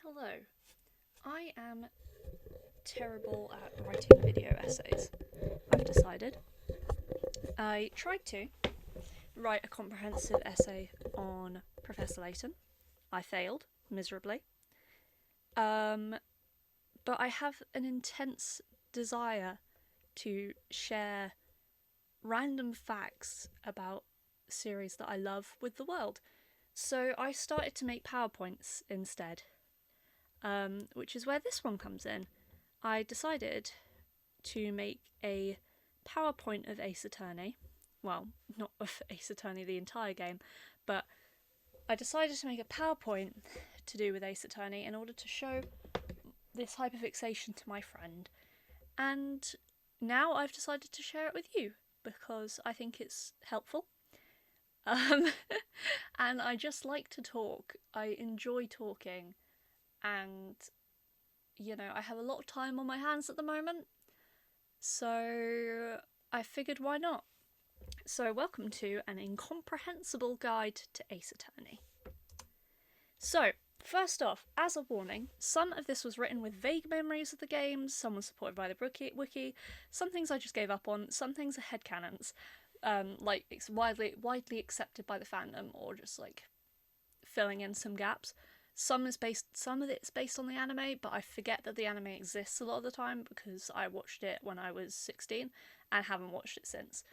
Hello. I am terrible at writing video essays, I've decided. I tried to write a comprehensive essay on Professor Layton. I failed miserably. But I have an intense desire to share random facts about series that I love with the world. So I started to make PowerPoints instead, which is where this one comes in. I decided to make a PowerPoint of Ace Attorney. Well, not of Ace Attorney, the entire game, but I decided to make a PowerPoint to do with Ace Attorney in order to show this hyperfixation to my friend. And now I've decided to share it with you because I think it's helpful. And I just like to talk. I enjoy talking, and I have a lot of time on my hands at the moment, so I figured why not. So welcome to an incomprehensible guide to Ace Attorney. So, first off, as a warning, some of this was written with vague memories of the games, some was supported by the wiki, some things I just gave up on, some things are headcanons, like it's widely accepted by the fandom, or just like filling in some gaps. Some of it's based on the anime, but I forget that the anime exists a lot of the time because I watched it when I was 16 and haven't watched it since.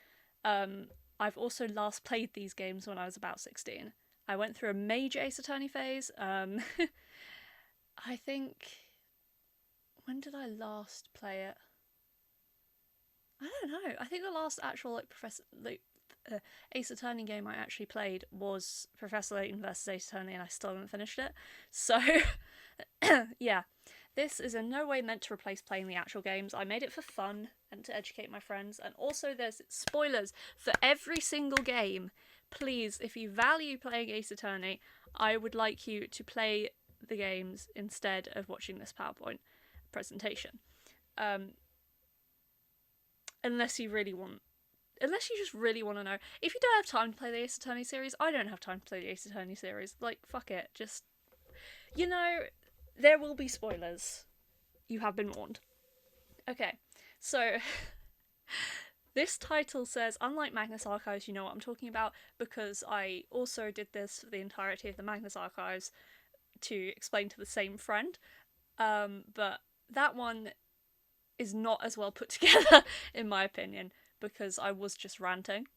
I've also last played these games when I was about 16. I went through a major Ace Attorney phase. I think... When did I last play it? I don't know. I think the last actual Ace Attorney game I actually played was Professor Layton vs Ace Attorney, and I still haven't finished it. So, yeah. This is in no way meant to replace playing the actual games. I made it for fun and to educate my friends, and also there's spoilers for every single game. Please, if you value playing Ace Attorney, I would like you to play the games instead of watching this PowerPoint presentation. Unless you just really want to know. If you don't have time to play the Ace Attorney series, I don't have time to play the Ace Attorney series. Like, fuck it. Just, there will be spoilers. You have been warned. Okay, so this title says, unlike Magnus Archives, you know what I'm talking about, because I also did this for the entirety of the Magnus Archives to explain to the same friend. But that one is not as well put together, in my opinion, because I was just ranting.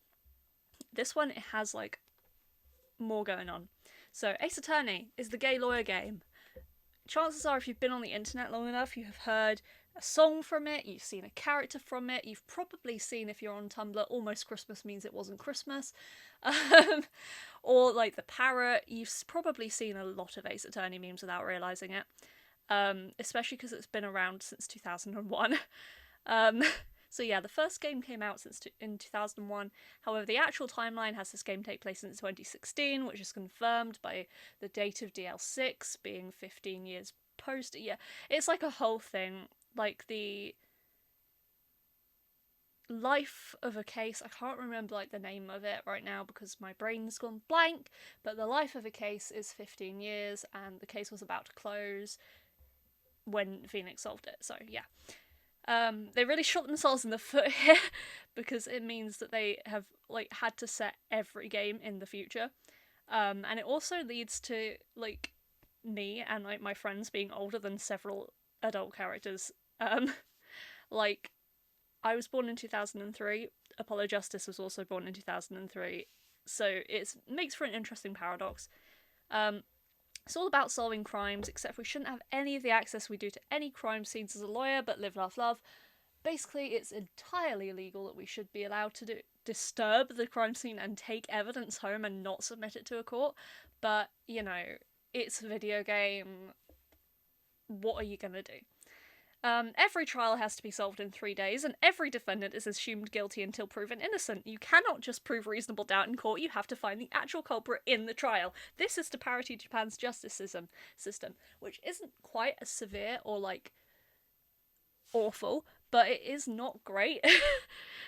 This one, it has, like, more going on. So, Ace Attorney is the gay lawyer game. Chances are, if you've been on the internet long enough, you have heard a song from it, you've seen a character from it, you've probably seen, if you're on Tumblr, Almost Christmas Means It Wasn't Christmas, or, like, the parrot. You've probably seen a lot of Ace Attorney memes without realising it, especially because it's been around since 2001. So yeah, the first game came out in 2001. However, the actual timeline has this game take place in 2016, which is confirmed by the date of DL6 being 15 years post. Yeah, it's like a whole thing. Like, the life of a case, I can't remember like the name of it right now because my brain's gone blank, but the life of a case is 15 years and the case was about to close when Phoenix solved it. So yeah. They really shot themselves in the foot here because it means that they have like had to set every game in the future, and it also leads to like me and like my friends being older than several adult characters. Like, I was born in 2003. Apollo Justice was also born in 2003, so it makes for an interesting paradox. It's all about solving crimes, except we shouldn't have any of the access we do to any crime scenes as a lawyer, but live, laugh, love. Basically, it's entirely illegal that we should be allowed to disturb the crime scene and take evidence home and not submit it to a court. But, it's a video game. What are you gonna do? Every trial has to be solved in 3 days, and every defendant is assumed guilty until proven innocent. You cannot just prove reasonable doubt in court, you have to find the actual culprit in the trial. This is to parody Japan's justice system, which isn't quite as severe or, like, awful, but it is not great.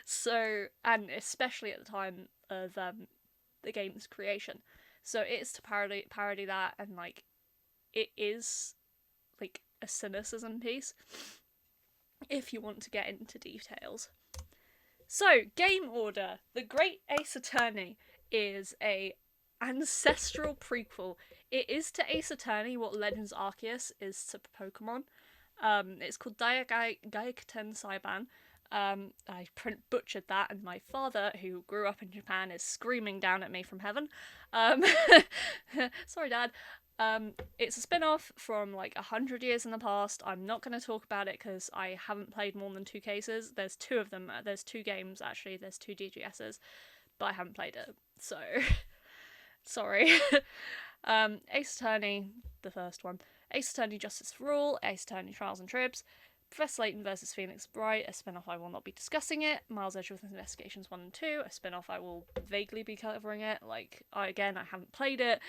So, and especially at the time of the game's creation. So it's to parody that, and, like, it is like a cynicism piece, if you want to get into details. So, game order. The Great Ace Attorney is a ancestral prequel. It is to Ace Attorney what Legends Arceus is to Pokemon. It's called Gaikuten Saiban. I butchered that, and my father, who grew up in Japan, is screaming down at me from heaven. Sorry, Dad. It's a spin-off from like 100 years in the past. I'm not going to talk about it because I haven't played more than 2 cases. There's 2 of them. There's 2 games, actually. There's 2 DGSs, but I haven't played it, so sorry. Ace Attorney, the first one. Ace Attorney Justice for All, Ace Attorney Trials and Tribs, Professor Layton vs. Phoenix Wright, a spin-off I will not be discussing it, Miles Edgeworth Investigations 1 and 2, a spin-off I will vaguely be covering it, I haven't played it,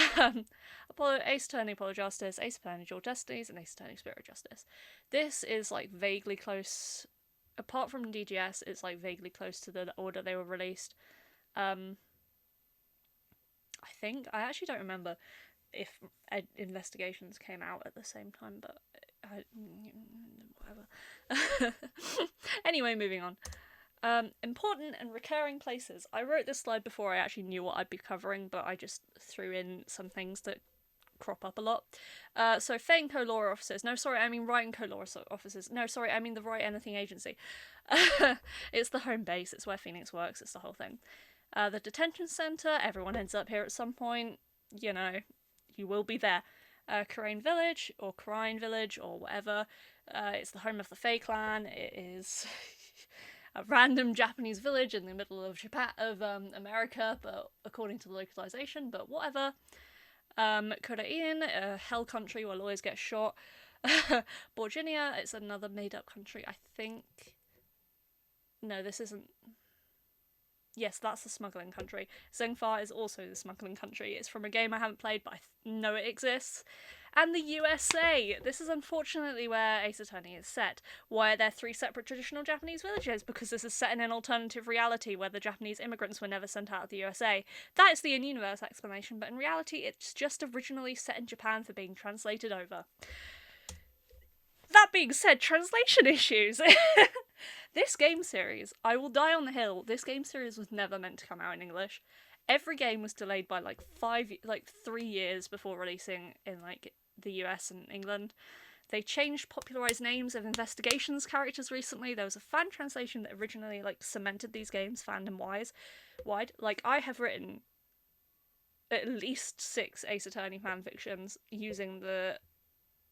Ace Attorney Apollo Justice, Ace Attorney Dual Destinies, and Ace Attorney Spirit of Justice. This is, vaguely close, apart from DGS, it's, vaguely close to the order they were released. I actually don't remember if Investigations came out at the same time, but whatever. Anyway, moving on. Important and recurring places. I wrote this slide before I actually knew what I'd be covering, but I just threw in some things that crop up a lot. So Fate and Co-Law offices. No, sorry, I mean Wright and Co-Law offices. No, sorry, I mean the Wright Anything Agency. It's the home base, it's where Phoenix works, it's the whole thing. The detention centre, everyone ends up here at some point, you will be there. Karain Village, or Karain Village, or whatever. It's the home of the Fae clan. It is a random Japanese village in the middle of America, but according to the localization, but whatever. Kodain, a hell country where lawyers get shot. Borginia, it's another made-up country, I think. No, this isn't. Yes, that's the smuggling country. Zengfar is also the smuggling country. It's from a game I haven't played, but I know it exists. And the USA! This is unfortunately where Ace Attorney is set. Why are there 3 separate traditional Japanese villages? Because this is set in an alternative reality where the Japanese immigrants were never sent out of the USA. That is the in-universe explanation, but in reality it's just originally set in Japan for being translated over. That being said, translation issues! This game series, I will die on the hill, this game series was never meant to come out in English. Every game was delayed by 3 years before releasing in the US and England. They changed popularized names of Investigations characters recently. There was a fan translation that originally cemented these games fandom-wide. I have written at least 6 Ace Attorney fanfictions using the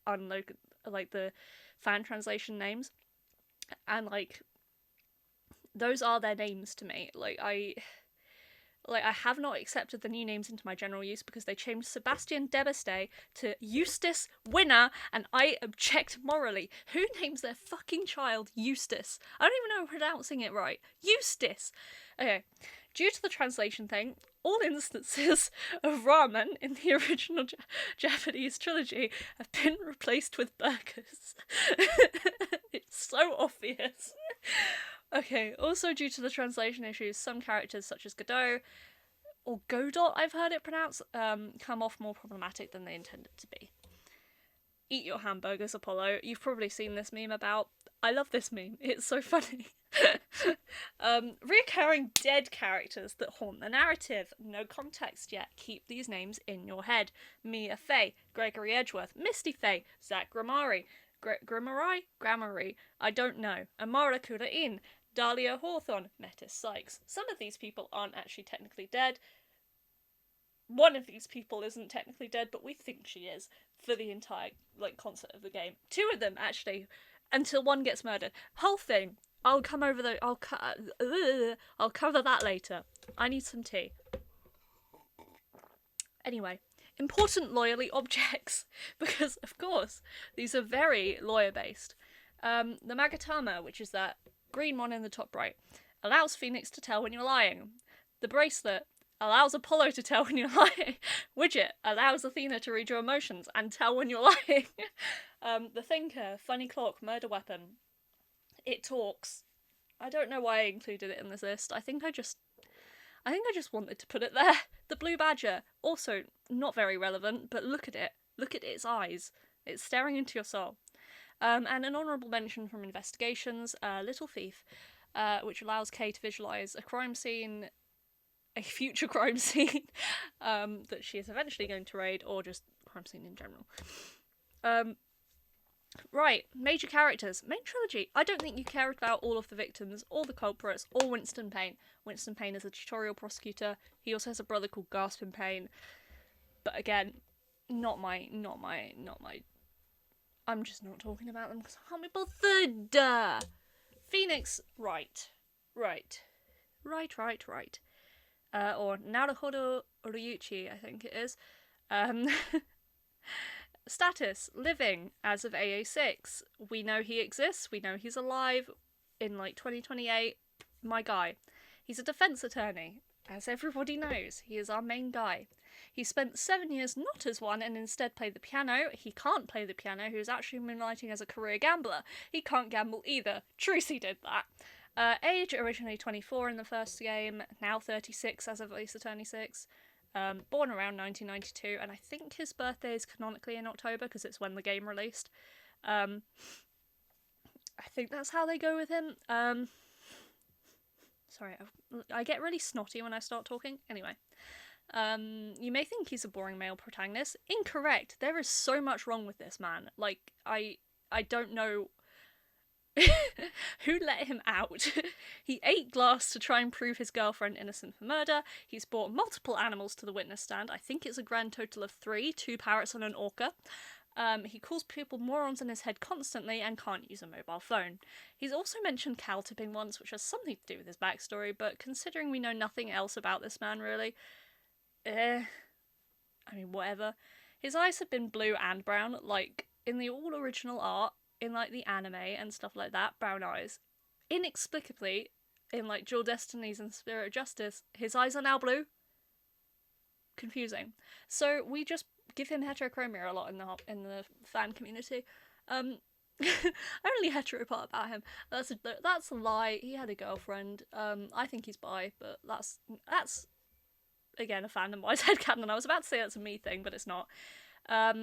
the fan translation names, and those are their names to me. I have not accepted the new names into my general use because they changed Sebastian Debeste to Eustace Winner, and I object morally. Who names their fucking child Eustace? I don't even know if I'm pronouncing it right. Eustace! Okay. Due to the translation thing, all instances of ramen in the original Japanese trilogy have been replaced with burgers. It's so obvious. Okay, also due to the translation issues, some characters such as Godot, or Godot I've heard it pronounced, come off more problematic than they intended to be. Eat your hamburgers, Apollo. You've probably seen this meme about. I love this meme. It's so funny. Reoccurring dead characters that haunt the narrative. No context yet. Keep these names in your head. Mia Fey, Gregory Edgeworth, Misty Fey, Zach Gramari, Grammary, I don't know. Amara Kudain, Dahlia Hawthorne, Metis Sykes. Some of these people aren't actually technically dead. One of these people isn't technically dead, but we think she is for the entire concept of the game. 2 of them actually, until one gets murdered. Whole thing. I'll cover that later. I need some tea. Anyway, important lawyerly objects, because of course these are very lawyer-based. The Magatama, which is that green one in the top right, allows Phoenix to tell when you're lying. The bracelet allows Apollo to tell when you're lying. Widget allows Athena to read your emotions and tell when you're lying. The Thinker, funny clock, murder weapon. It talks. I don't know why I included it in this list. I think I just wanted to put it there. The Blue Badger, also not very relevant, but look at it. Look at its eyes. It's staring into your soul. And an honourable mention from Investigations, Little Thief, which allows Kay to visualise a crime scene, a future crime scene, that she is eventually going to raid, or just crime scene in general. Right, major characters. Main trilogy. I don't think you cared about all of the victims, or the culprits, or Winston Payne. Winston Payne is a tutorial prosecutor. He also has a brother called Gasp in Pain. But again, not my. I'm just not talking about them because I can't be bothered. Phoenix, right. Or Naruhodo Ryuichi, I think it is. Status, living as of AA6. We know he exists, we know he's alive in like 2028. My guy. He's a defense attorney. As everybody knows, he is our main guy. He spent 7 years not as one and instead played the piano. He can't play the piano. He was actually moonlighting as a career gambler. He can't gamble either. Trucy did that. Age, originally 24 in the first game, now 36 as of Ace Attorney 6. Born around 1992, and I think his birthday is canonically in October because it's when the game released. I think that's how they go with him. Sorry, I get really snotty when I start talking. Anyway. You may think he's a boring male protagonist. Incorrect. There is so much wrong with this man. Like, I don't know who let him out. He ate glass to try and prove his girlfriend innocent for murder. He's brought multiple animals to the witness stand. I think it's a grand total of 3, 2 parrots and an orca. He calls people morons in his head constantly and can't use a mobile phone. He's also mentioned cow tipping once, which has something to do with his backstory, but considering we know nothing else about this man really, I mean, whatever. His eyes have been blue and brown, like in the all original art, in like the anime and stuff like that, brown eyes. Inexplicably, in like Dual Destinies and Spirit of Justice, his eyes are now blue. Confusing. So we just give him heterochromia a lot in the fan community. Only hetero part about him. That's a lie. He had a girlfriend. I think he's bi, but that's again a fandom-wise headcanon. I was about to say that's a me thing, but it's not.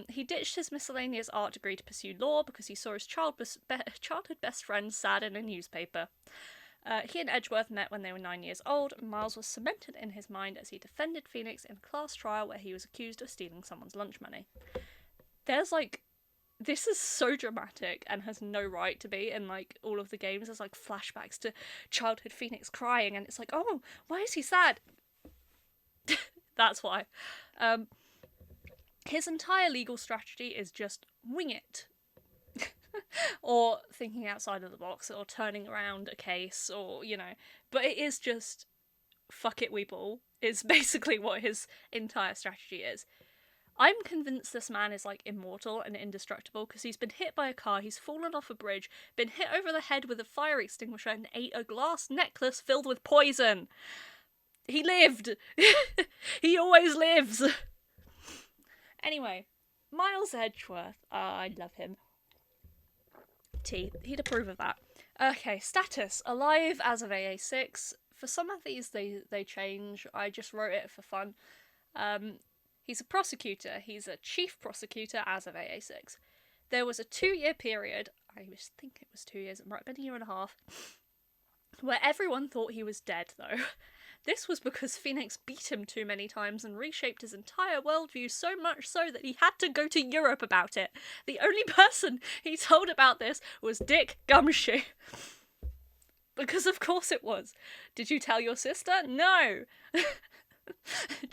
He ditched his miscellaneous art degree to pursue law because he saw his childhood best friend sad in a newspaper. He and Edgeworth met when they were 9 years old. Miles was cemented in his mind as he defended Phoenix in a class trial where he was accused of stealing someone's lunch money. There's like, this is so dramatic and has no right to be in like all of the games. There's like flashbacks to childhood Phoenix crying and it's like, oh, why is he sad? That's why. His entire legal strategy is just wing it. Or thinking outside of the box, or turning around a case, or, you know. But it is just, fuck it, we ball, is basically what his entire strategy is. I'm convinced this man is, like, immortal and indestructible, because he's been hit by a car, he's fallen off a bridge, been hit over the head with a fire extinguisher, and ate a glass necklace filled with poison. He lived! He always lives! Anyway, Miles Edgeworth. I love him. He'd approve of that. Okay, status. Alive as of AA6. For some of these, they change. I just wrote it for fun. He's a prosecutor. He's a chief prosecutor as of AA6. There was a 2-year period, I think it was 2 years, it might have been a year and a half, where everyone thought he was dead, though. This was because Phoenix beat him too many times and reshaped his entire worldview so much so that he had to go to Europe about it. The only person he told about this was Dick Gumshoe. Because of course it was. Did you tell your sister? No.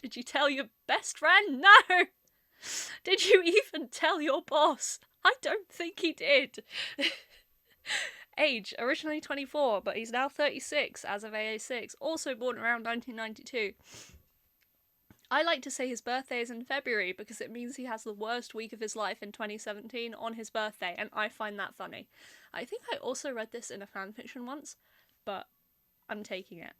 Did you tell your best friend? No. Did you even tell your boss? I don't think he did. Age, originally 24, but he's now 36 as of AA6, also born around 1992. I like to say his birthday is in February because it means he has the worst week of his life in 2017 on his birthday, and I find that funny. I think I also read this in a fanfiction once, but I'm taking it.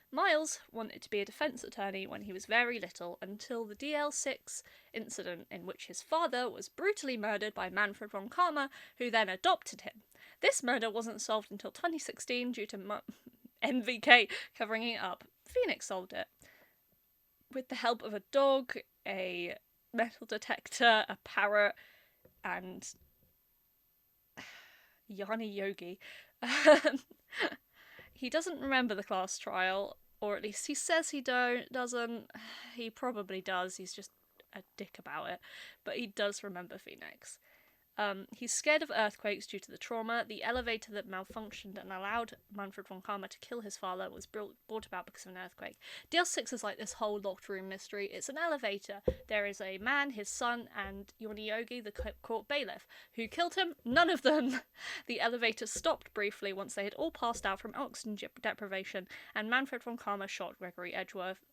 Miles wanted to be a defence attorney when he was very little until the DL6 incident in which his father was brutally murdered by Manfred von Karma, who then adopted him. This murder wasn't solved until 2016 due to MVK covering it up. Phoenix solved it. With the help of a dog, a metal detector, a parrot, and Yanni Yogi. He doesn't remember the class trial, or at least he says he doesn't. He probably does, he's just a dick about it. But he does remember Phoenix. He's scared of earthquakes due to the trauma. The elevator that malfunctioned and allowed Manfred von Karma to kill his father was brought about because of an earthquake. DL6 is like this whole locked room mystery. It's an elevator. There is a man, his son, and Yorni Yogi, the court bailiff. Who killed him? None of them! The elevator stopped briefly once they had all passed out from oxygen deprivation, and Manfred von Karma shot Gregory Edgeworth.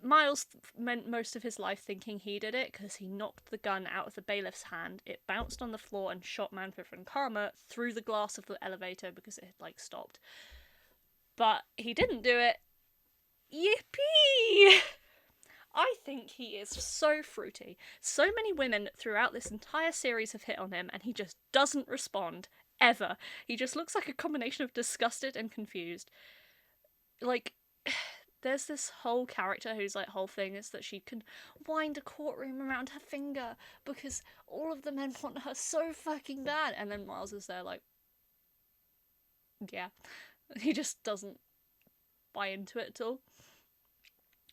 Miles meant most of his life thinking he did it because he knocked the gun out of the bailiff's hand. It bounced on the floor and shot Manfred von Karma through the glass of the elevator because it had, stopped. But he didn't do it. Yippee! I think he is so fruity. So many women throughout this entire series have hit on him and he just doesn't respond. Ever. He just looks like a combination of disgusted and confused. There's this whole character whose whole thing is that she can wind a courtroom around her finger because all of the men want her so fucking bad. And then Miles is there yeah. He just doesn't buy into it at all.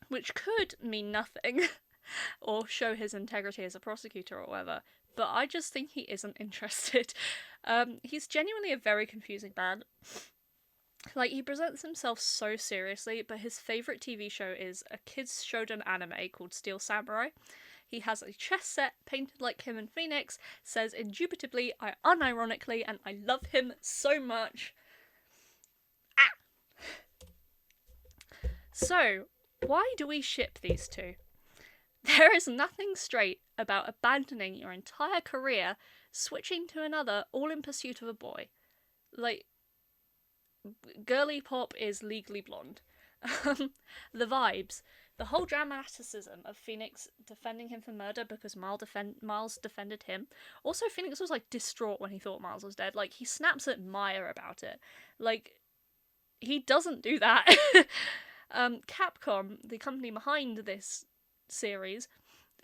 Which could mean nothing or show his integrity as a prosecutor or whatever. But I just think he isn't interested. He's genuinely a very confusing man. He presents himself so seriously, but his favourite TV show is a kids' shonen anime called Steel Samurai. He has a chess set painted like him and Phoenix, says indubitably, unironically, and I love him so much. So, why do we ship these two? There is nothing straight about abandoning your entire career, switching to another, all in pursuit of a boy. Girly pop is Legally Blonde. The vibes. The whole dramaticism of Phoenix defending him for murder because Miles defended him. Also, Phoenix was distraught when he thought Miles was dead. He snaps at Maya about it. He doesn't do that. Capcom, the company behind this series,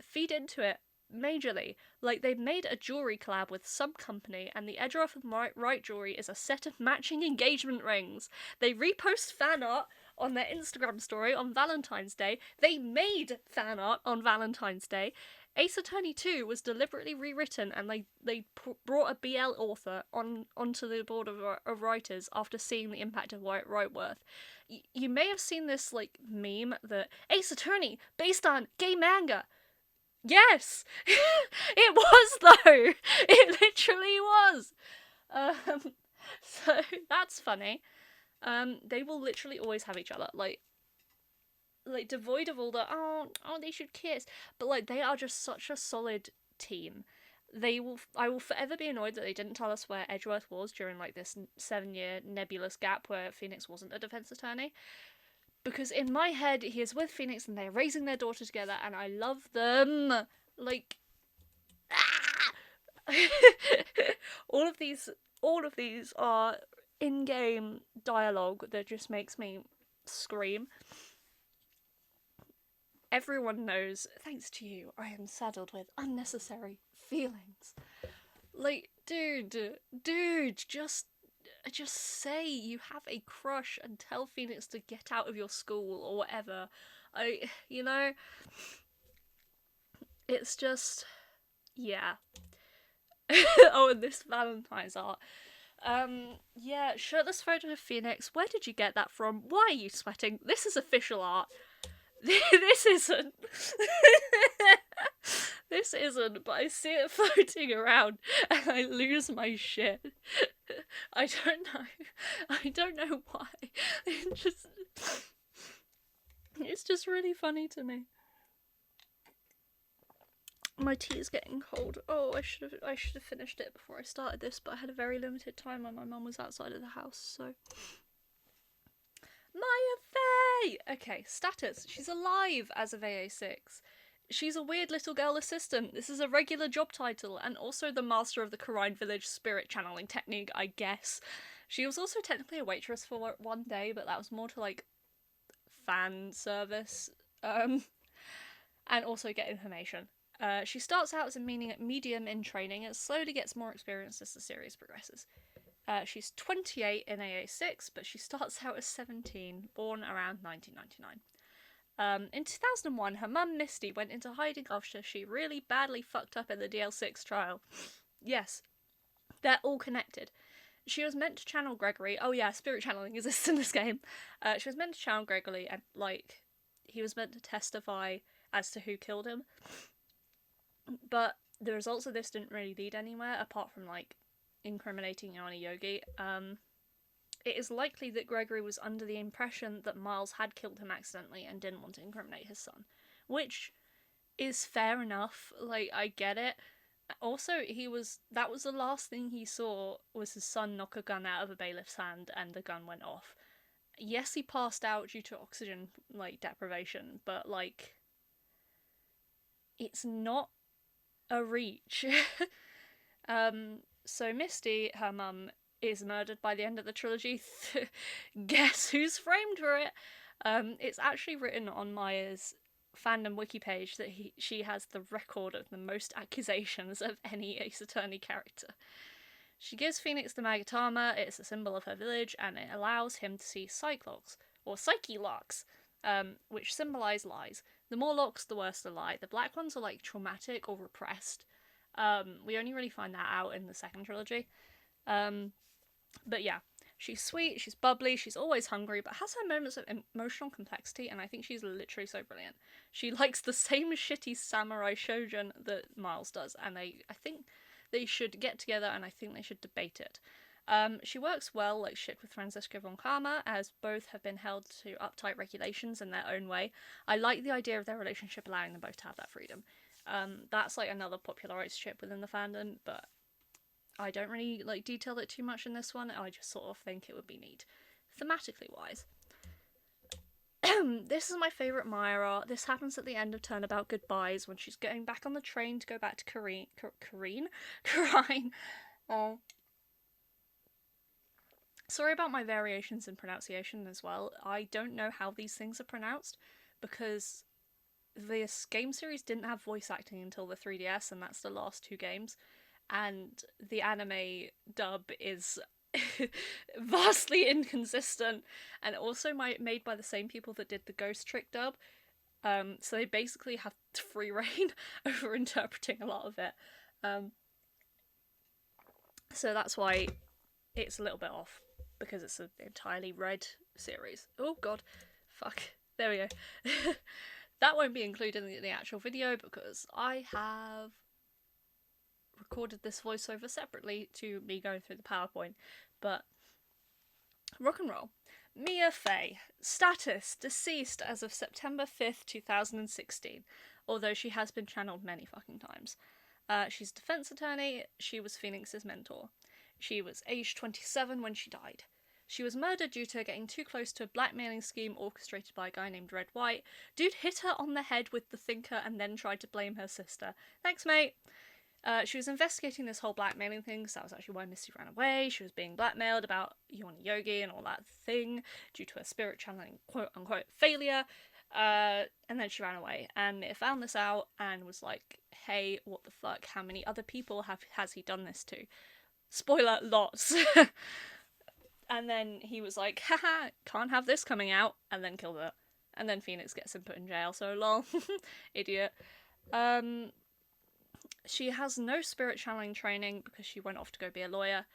feed into it majorly. They've made a jewelry collab with some company, and the edge of the right jewelry is a set of matching engagement rings. They repost fan art on their Instagram story on Valentine's Day. They made fan art on Valentine's Day. Ace Attorney 2 was deliberately rewritten, and they brought a BL author onto the board of writers after seeing the impact of Wrightworth. You may have seen this meme that Ace Attorney based on gay manga. Yes! It was, though! It literally was! So, that's funny. They will literally always have each other. Devoid of all the, oh, they should kiss. But, they are just such a solid team. I will forever be annoyed that they didn't tell us where Edgeworth was during, this 7-year nebulous gap where Phoenix wasn't a defense attorney. Because in my head, he is with Phoenix and they're raising their daughter together and I love them. All of these are in-game dialogue that just makes me scream. Everyone knows, thanks to you, I am saddled with unnecessary feelings. Dude, just say you have a crush and tell Phoenix to get out of your school or whatever. It's just, yeah. Oh, and this Valentine's art. Yeah, shirtless photo of Phoenix. Where did you get that from? Why are you sweating? This is official art. This isn't. This isn't, but I see it floating around and I lose my shit. I don't know why. It's just really funny to me. My tea is getting cold. Oh, I should have finished it before I started this, but I had a very limited time when my mum was outside of the house, so. Maya Faye! Okay, status. She's alive as of AA6. She's a weird little girl assistant. This is a regular job title, and also the master of the Karine Village spirit channeling technique, I guess. She was also technically a waitress for one day, but that was more to, fan service. and also get information. She starts out as a medium in training and slowly gets more experienced as the series progresses. She's 28 in AA6, but she starts out as 17, born around 1999. In 2001, her mum Misty went into hiding after she really badly fucked up in the DL6 trial. Yes, they're all connected. She was meant to channel Gregory. Oh yeah, spirit channeling exists in this game. She was meant to channel Gregory, and he was meant to testify as to who killed him. But the results of this didn't really lead anywhere, apart from incriminating Yana Yogi. It is likely that Gregory was under the impression that Miles had killed him accidentally and didn't want to incriminate his son, which is fair enough. I get it. Also, that was the last thing he saw was his son knock a gun out of a bailiff's hand and the gun went off. Yes, he passed out due to oxygen deprivation, but it's not a reach. So Misty, her mum, is murdered by the end of the trilogy. Guess who's framed for it? It's actually written on Maya's fandom wiki page that she has the record of the most accusations of any Ace Attorney character. She gives Phoenix the Magatama, it's a symbol of her village, and it allows him to see Psyche-locks, or Psyche-locks, which symbolise lies. The more locks, the worse the lie. The black ones are traumatic or repressed. We only really find that out in the second trilogy. But yeah, she's sweet, she's bubbly, she's always hungry, but has her moments of emotional complexity, and I think she's literally so brilliant. She likes the same shitty samurai shoujin that Miles does, and I think they should get together, and I think they should debate it. She works well like shit with Francisco von Karma, as both have been held to uptight regulations in their own way. I like the idea of their relationship allowing them both to have that freedom. That's another popularized ship within the fandom, but I don't really detail it too much in this one. I just sort of think it would be neat, thematically wise. This is my favourite Maya art. This happens at the end of Turnabout Goodbyes when she's getting back on the train to go back to Karine. Sorry about my variations in pronunciation as well. I don't know how these things are pronounced because this game series didn't have voice acting until the 3DS, and that's the last two games. And the anime dub is vastly inconsistent, and also made by the same people that did the Ghost Trick dub. So they basically have free reign over interpreting a lot of it. So that's why it's a little bit off, because it's an entirely red series. Oh god, fuck. There we go. That won't be included in the actual video because I have recorded this voiceover separately to me going through the PowerPoint. But rock and roll. Mia Fey. Status: deceased as of September 5th, 2016, although she has been channeled many fucking times. She's a defense attorney. She was Phoenix's mentor. She was aged 27 when she died. She was murdered due to getting too close to a blackmailing scheme orchestrated by a guy named Red White. Dude hit her on the head with the thinker and then tried to blame her sister. Thanks, mate. She was investigating this whole blackmailing thing, because that was actually why Misty ran away. She was being blackmailed about Yana Yogi and all that thing due to a spirit channeling quote-unquote failure. And then she ran away, and it found this out and was like, hey, what the fuck, how many other people has he done this to? Spoiler, lots. And then he was like, haha, can't have this coming out, and then killed her. And then Phoenix gets him put in jail, so lol. Idiot. She has no spirit channeling training because she went off to go be a lawyer.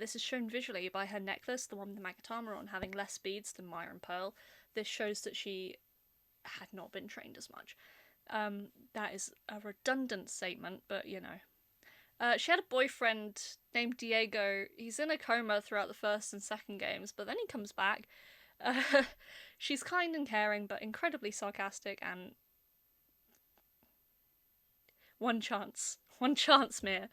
This is shown visually by her necklace, the one with the Magatama on, having less beads than Maya and Pearl. This shows that she had not been trained as much. That is a redundant statement, but you know. She had a boyfriend named Diego. He's in a coma throughout the first and second games, but then he comes back. She's kind and caring, but incredibly sarcastic, and one chance, Mia.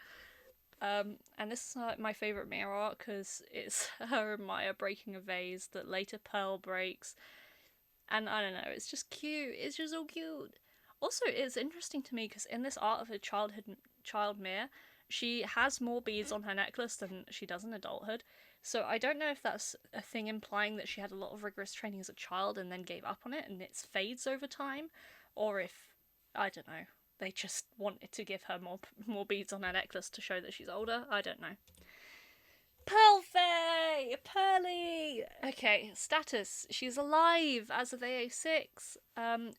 And this is my favourite Mia art, because it's her and Maya breaking a vase that later Pearl breaks. And I don't know, it's just cute. It's just so cute. Also, it's interesting to me, because in this art of a child Mia, she has more beads on her necklace than she does in adulthood. So I don't know if that's a thing implying that she had a lot of rigorous training as a child and then gave up on it and it fades over time, or if I don't know. They just wanted to give her more beads on her necklace to show that she's older. I don't know. Pearl Faye! Pearly! Okay, status. She's alive as of AA6.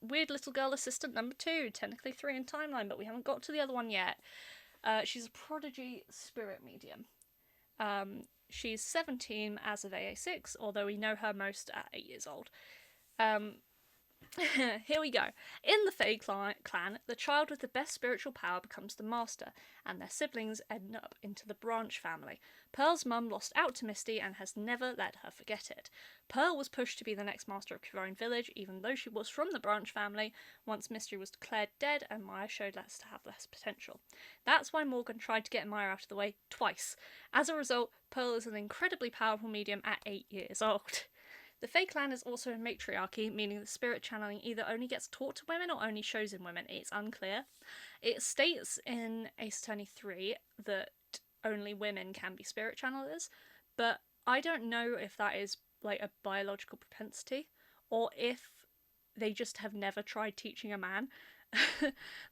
Weird little girl assistant number 2. Technically 3 in timeline, but we haven't got to the other one yet. She's a prodigy spirit medium. She's 17 as of AA6, although we know her most at 8 years old. Here we go. In the Fae clan, the child with the best spiritual power becomes the master, and their siblings end up into the Branch family. Pearl's mum lost out to Misty and has never let her forget it. Pearl was pushed to be the next master of Kivine Village, even though she was from the Branch family, once Mystery was declared dead and Maya showed less to have less potential. That's why Morgan tried to get Maya out of the way twice. As a result, Pearl is an incredibly powerful medium at 8 years old. The Fae clan is also a matriarchy, meaning the spirit channeling either only gets taught to women or only shows in women. It's unclear. It states in Ace Attorney 3 that only women can be spirit channelers, but I don't know if that is like a biological propensity or if they just have never tried teaching a man.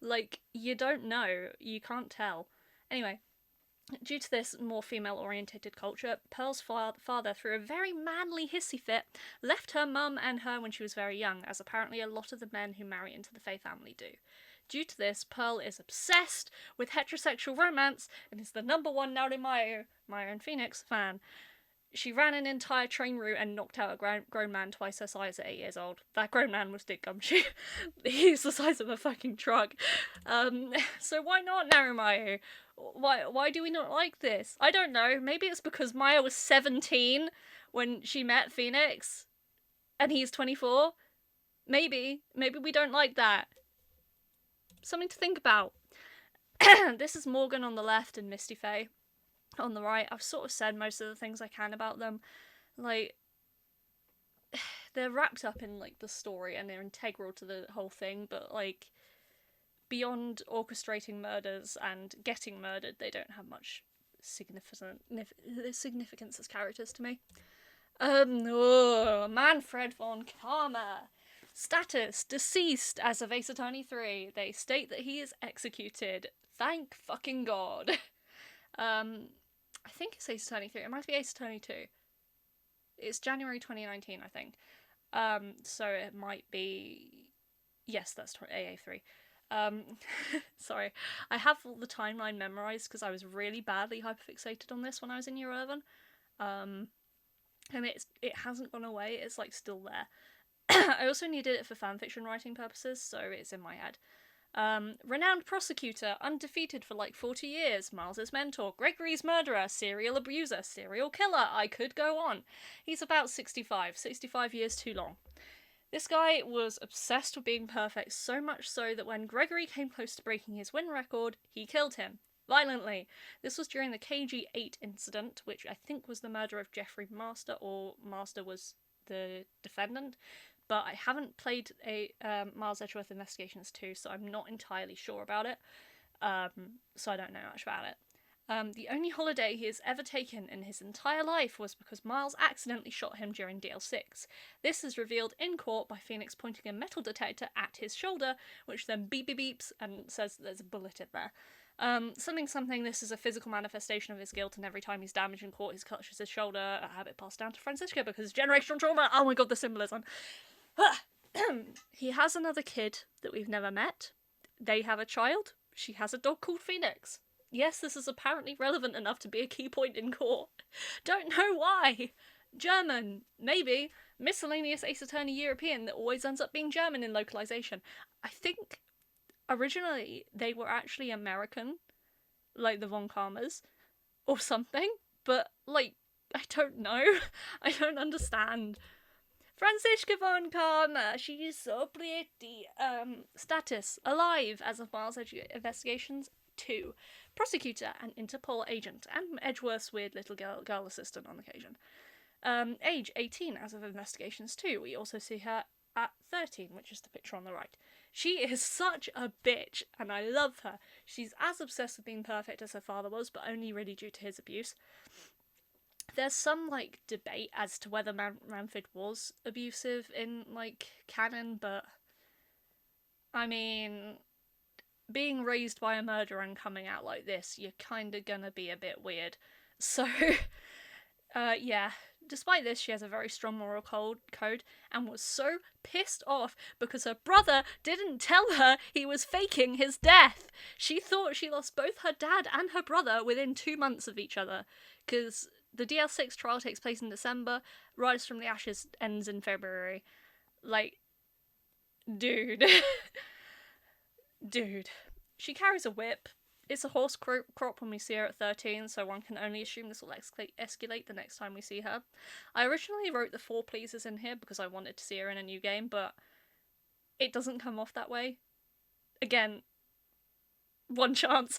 Like, you don't know. You can't tell. Anyway. Due to this more female-orientated culture, Pearl's father, through a very manly hissy fit, left her mum and her when she was very young, as apparently a lot of the men who marry into the Fae family do. Due to this, Pearl is obsessed with heterosexual romance and is the number one Narumayo, Maya and Phoenix, fan. She ran an entire train route and knocked out a grown man twice her size at 8 years old. That grown man was Dick Gumshoe. He's the size of a fucking truck. So why not Narumayo? Why do we not like this? I don't know. Maybe it's because Maya was 17 when she met Phoenix and he's 24. Maybe we don't like that. Something to think about. This is Morgan on the left and Misty Faye on the right. I've sort of said most of the things I can about them. Like, they're wrapped up in like the story and they're integral to the whole thing, but like beyond orchestrating murders and getting murdered, they don't have much significance as characters to me. Manfred von Karma. Status: deceased as of Ace Attorney 3. They state that he is executed. Thank fucking God. I think it's Ace Attorney 3. It might be Ace Attorney 2. It's January 2019, I think. So it might be... Yes, that's AA3. Sorry. I have all the timeline memorised because I was really badly hyperfixated on this when I was in Year 11. And it hasn't gone away. It's, like, still there. I also needed it for fanfiction writing purposes, so it's in my head. Renowned prosecutor, undefeated for like 40 years, Miles's mentor, Gregory's murderer, serial abuser, serial killer, I could go on. He's about 65 years too long. This guy was obsessed with being perfect, so much so that when Gregory came close to breaking his win record, he killed him. Violently. This was during the KG8 incident, which I think was the murder of Jeffrey Master, or Master was the defendant. But I haven't played a Miles Edgeworth Investigations 2, so I'm not entirely sure about it. So I don't know much about it. The only holiday he has ever taken in his entire life was because Miles accidentally shot him during DL6. This is revealed in court by Phoenix pointing a metal detector at his shoulder, which then beeps and says there's a bullet in there. Something, this is a physical manifestation of his guilt, and every time he's damaged in court, he clutches his shoulder, a habit passed down to Francisca because generational trauma. Oh my god, the symbolism. He has another kid that we've never met. They have a child. She has a dog called Phoenix. Yes, this is apparently relevant enough to be a key point in court. Don't know why. German, maybe. Miscellaneous Ace Attorney European that always ends up being German in localization. I think originally they were actually American, like the Von Karmas, or something, but, like, I don't know. I don't understand. Francisca von Karma, she is so pretty. Status: alive as of Miles Investigations 2. Prosecutor and Interpol agent, and Edgeworth's weird little girl assistant on occasion. Age 18 as of Investigations 2. We also see her at 13, which is the picture on the right. She is such a bitch, and I love her. She's as obsessed with being perfect as her father was, but only really due to his abuse. There's some, like, debate as to whether Manfred was abusive in, like, canon, but, I mean, being raised by a murderer and coming out like this, you're kind of gonna be a bit weird. So, yeah. Despite this, she has a very strong moral code and was so pissed off because her brother didn't tell her he was faking his death. She thought she lost both her dad and her brother within 2 months of each other, because the DL6 trial takes place in December, Rise from the Ashes ends in February. Like, dude. Dude. She carries a whip. It's a horse crop when we see her at 13, so one can only assume this will escalate the next time we see her. I originally wrote the 4 pleases in here because I wanted to see her in a new game, but it doesn't come off that way. Again, one chance.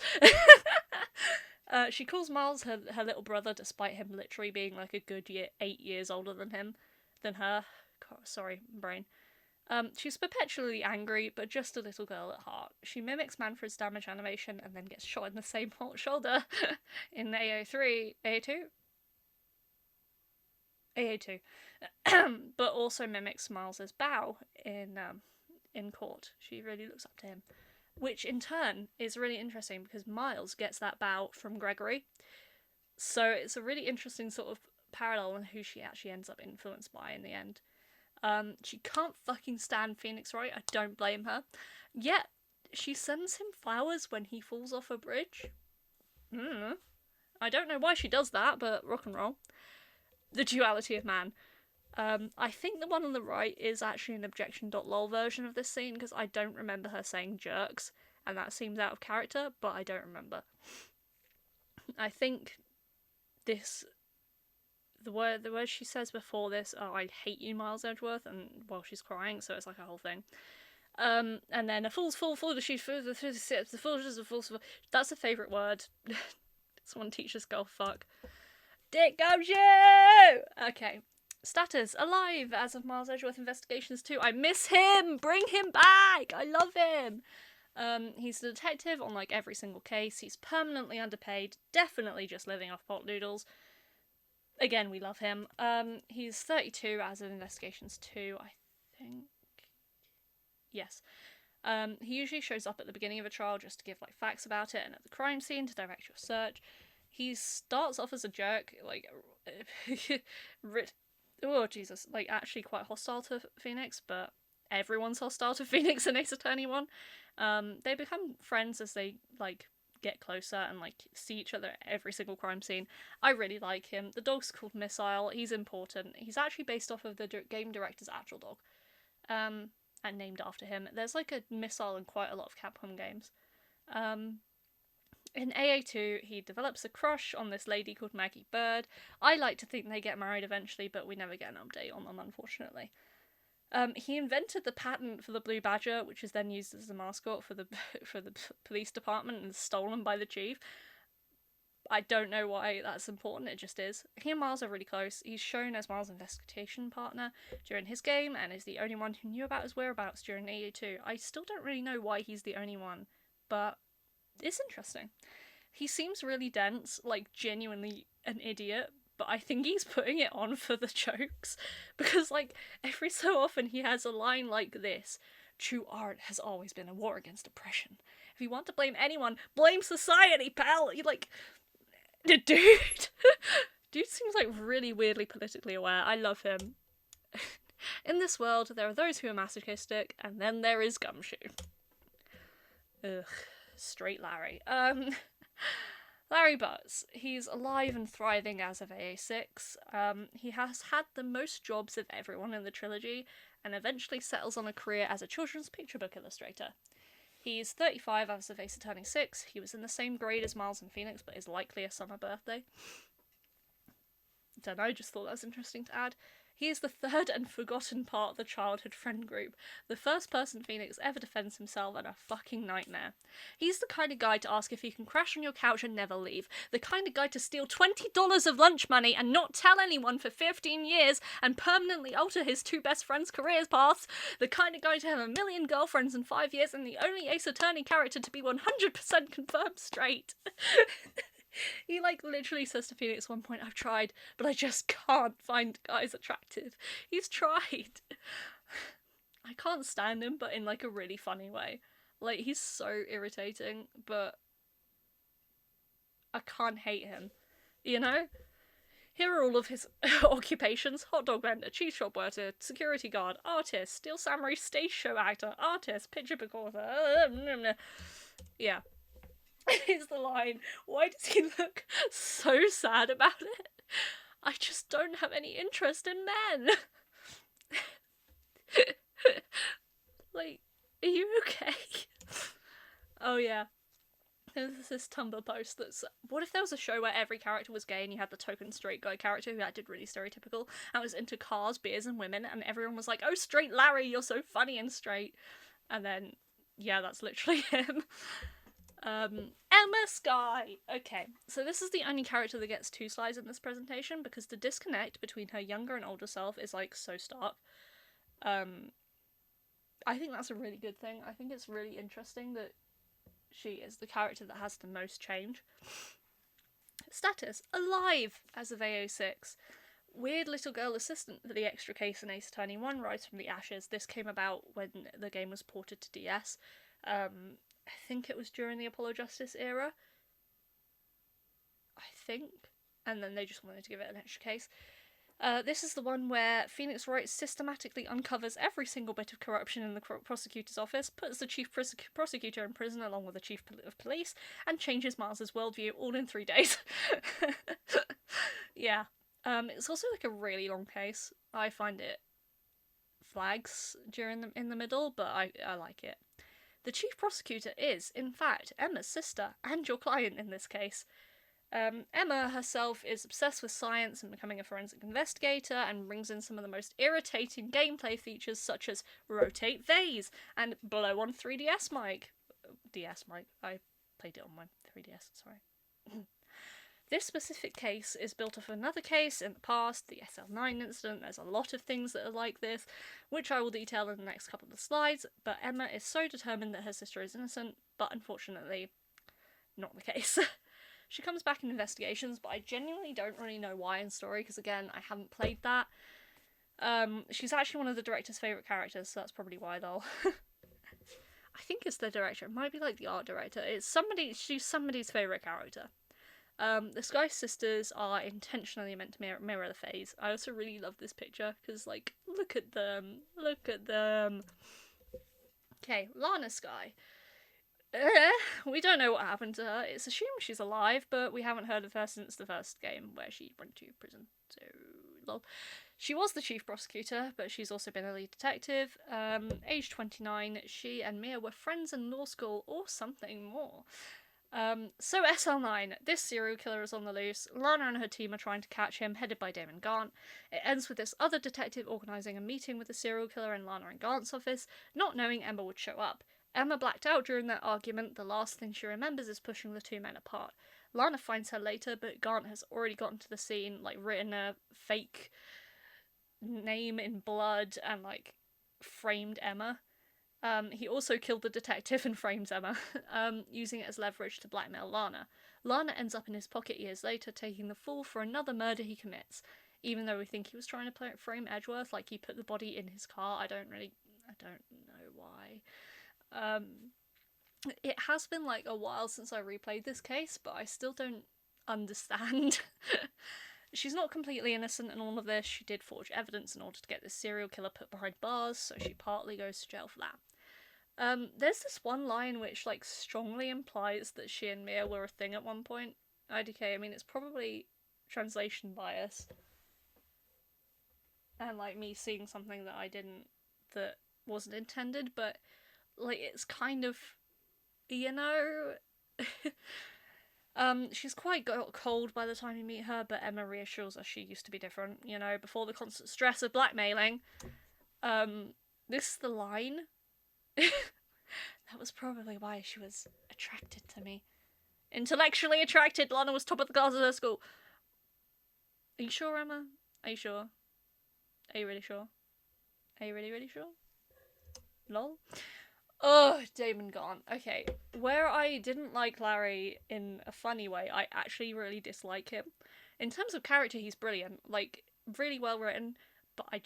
She calls Miles her little brother, despite him literally being like a good 8 years older than her. God, sorry, brain. She's perpetually angry, but just a little girl at heart. She mimics Manfred's damage animation and then gets shot in the same shoulder in AO3, AO2? AO2. But also mimics Miles's bow in court. She really looks up to him. Which in turn is really interesting because Miles gets that bow from Gregory. So it's a really interesting sort of parallel on who she actually ends up influenced by in the end. She can't fucking stand Phoenix Wright, I don't blame her. Yet, she sends him flowers when he falls off a bridge. I don't know why she does that, but rock and roll. The duality of man. I think the one on the right is actually an objection.lol version of this scene, because I don't remember her saying jerks, and that seems out of character, but I don't remember. I think this... The word she says before this, oh, I hate you, Miles Edgeworth, and while she's crying, so it's like a whole thing. And then a fool's fool, she's the fool is a fool's fool. That's a favourite word. Someone teach this girl fuck. Dick goes you! Okay. Status, alive as of Miles Edgeworth Investigations 2. I miss him! Bring him back! I love him! He's a detective on like every single case. He's permanently underpaid, definitely just living off pot noodles. Again, we love him. He's 32 as of Investigations 2, I think. Yes. He usually shows up at the beginning of a trial just to give like facts about it and at the crime scene to direct your search. He starts off as a jerk, like, oh Jesus, like actually quite hostile to Phoenix, but everyone's hostile to Phoenix in Ace Attorney 1. They become friends as they like get closer and like see each other at every single crime scene. I really like him. The dog's called Missile. He's important. He's actually based off of the game director's actual dog, and named after him. There's like a Missile in quite a lot of Capcom games. In AA2, he develops a crush on this lady called Maggie Bird. I like to think they get married eventually, but we never get an update on them, unfortunately. He invented the patent for the blue badger, which is then used as a mascot for the police department and stolen by the chief. I don't know why that's important, it just is. He and Miles are really close. He's shown as Miles' investigation partner during his game and is the only one who knew about his whereabouts during AA2. I still don't really know why he's the only one, but it's interesting. He seems really dense, like genuinely an idiot, but I think he's putting it on for the jokes, because like every so often he has a line like this: true art has always been a war against oppression. If you want to blame anyone, blame society, pal. You like, dude seems like really weirdly politically aware. I love him. In this world, there are those who are masochistic, and then there is Gumshoe. Ugh, straight Larry. Larry Butts. He's alive and thriving as of AA6. He has had the most jobs of everyone in the trilogy, and eventually settles on a career as a children's picture book illustrator. He's 35 as of Ace Attorney 6. He was in the same grade as Miles and Phoenix, but is likely a summer birthday. Don't know, just thought that was interesting to add. He is the third and forgotten part of the childhood friend group. The first person Phoenix ever defends himself and a fucking nightmare. He's the kind of guy to ask if you can crash on your couch and never leave. The kind of guy to steal $20 of lunch money and not tell anyone for 15 years and permanently alter his two best friends' careers paths. The kind of guy to have 1 million girlfriends in 5 years and the only Ace Attorney character to be 100% confirmed straight. He, like, literally says to Phoenix at one point, I've tried, but I just can't find guys attractive. He's tried. I can't stand him, but in, like, a really funny way. Like, he's so irritating, but I can't hate him, you know? Here are all of his occupations: hot dog vendor, cheese shop worker, security guard, artist, Steel Samurai stage show actor, artist, picture book author. Yeah. Is the line. Why does he look so sad about it? I just don't have any interest in men. Like, are you okay? Oh yeah. There's this Tumblr post that's, what if there was a show where every character was gay and you had the token straight guy character who acted really stereotypical and was into cars, beers, and women, and everyone was like, oh, straight Larry, you're so funny and straight. And then, yeah, that's literally him. Emma Skye. Okay, so this is the only character that gets 2 slides in this presentation because the disconnect between her younger and older self is like so stark. I think that's a really good thing. I think it's really interesting that she is the character that has the most change. Status: alive as of AO6. Weird little girl assistant for the extra case in Ace Attorney 1 rise from the ashes. This came about when the game was ported to DS. I think it was during the Apollo Justice era. I think. And then they just wanted to give it an extra case. This is the one where Phoenix Wright systematically uncovers every single bit of corruption in the prosecutor's office, puts the chief prosecutor in prison along with the chief of police, and changes Miles's worldview all in 3 days. Yeah. It's also like a really long case. I find it flags in the middle, but I like it. The chief prosecutor is, in fact, Emma's sister and your client in this case. Emma herself is obsessed with science and becoming a forensic investigator, and brings in some of the most irritating gameplay features such as rotate vase and blow on 3DS mic. DS mic. I played it on my 3DS, sorry. This specific case is built off another case in the past, the SL9 incident. There's a lot of things that are like this, which I will detail in the next couple of slides, but Emma is so determined that her sister is innocent, but unfortunately, not the case. She comes back in investigations, but I genuinely don't really know why in story, because again, I haven't played that. She's actually one of the director's favourite characters, so that's probably why though. I think it's the director, it might be like the art director. She's somebody's favourite character. The Sky Sisters are intentionally meant to mirror the phase. I also really love this picture, because like, look at them. Okay, Lana Sky. We don't know what happened to her. It's assumed she's alive, but we haven't heard of her since the first game where she went to prison. So, lol. She was the chief prosecutor, but she's also been a lead detective. Age 29, she and Mia were friends in law school or something more. So SL9, this serial killer is on the loose. Lana and her team are trying to catch him, headed by Damon Gaunt. It ends with this other detective organising a meeting with the serial killer in Lana and Gaunt's office, not knowing Emma would show up. Emma blacked out during that argument. The last thing she remembers is pushing the 2 men apart. Lana finds her later, but Gaunt has already gotten to the scene, like written a fake name in blood and like framed Emma. He also killed the detective and frames Emma, using it as leverage to blackmail Lana. Lana ends up in his pocket years later, taking the fall for another murder he commits. Even though we think he was trying to frame Edgeworth, like he put the body in his car, I don't know why. It has been like a while since I replayed this case, but I still don't understand. She's not completely innocent in all of this. She did forge evidence in order to get this serial killer put behind bars, so she partly goes to jail for that. There's this one line which like strongly implies that she and Mia were a thing at one point. IDK, I mean, it's probably translation bias. And like me seeing something that wasn't intended, but like it's kind of, you know. She's quite cold by the time you meet her, but Emma reassures us she used to be different, you know, before the constant stress of blackmailing. This is the line. That was probably why she was attracted to me. Intellectually attracted, Lana was top of the class at her school. Are you sure, Emma? Are you sure? Are you really sure? Are you really, really sure? Lol. Oh, Damon Gaunt. Okay, where I didn't like Larry in a funny way, I actually really dislike him. In terms of character, he's brilliant. Like, really well written, but I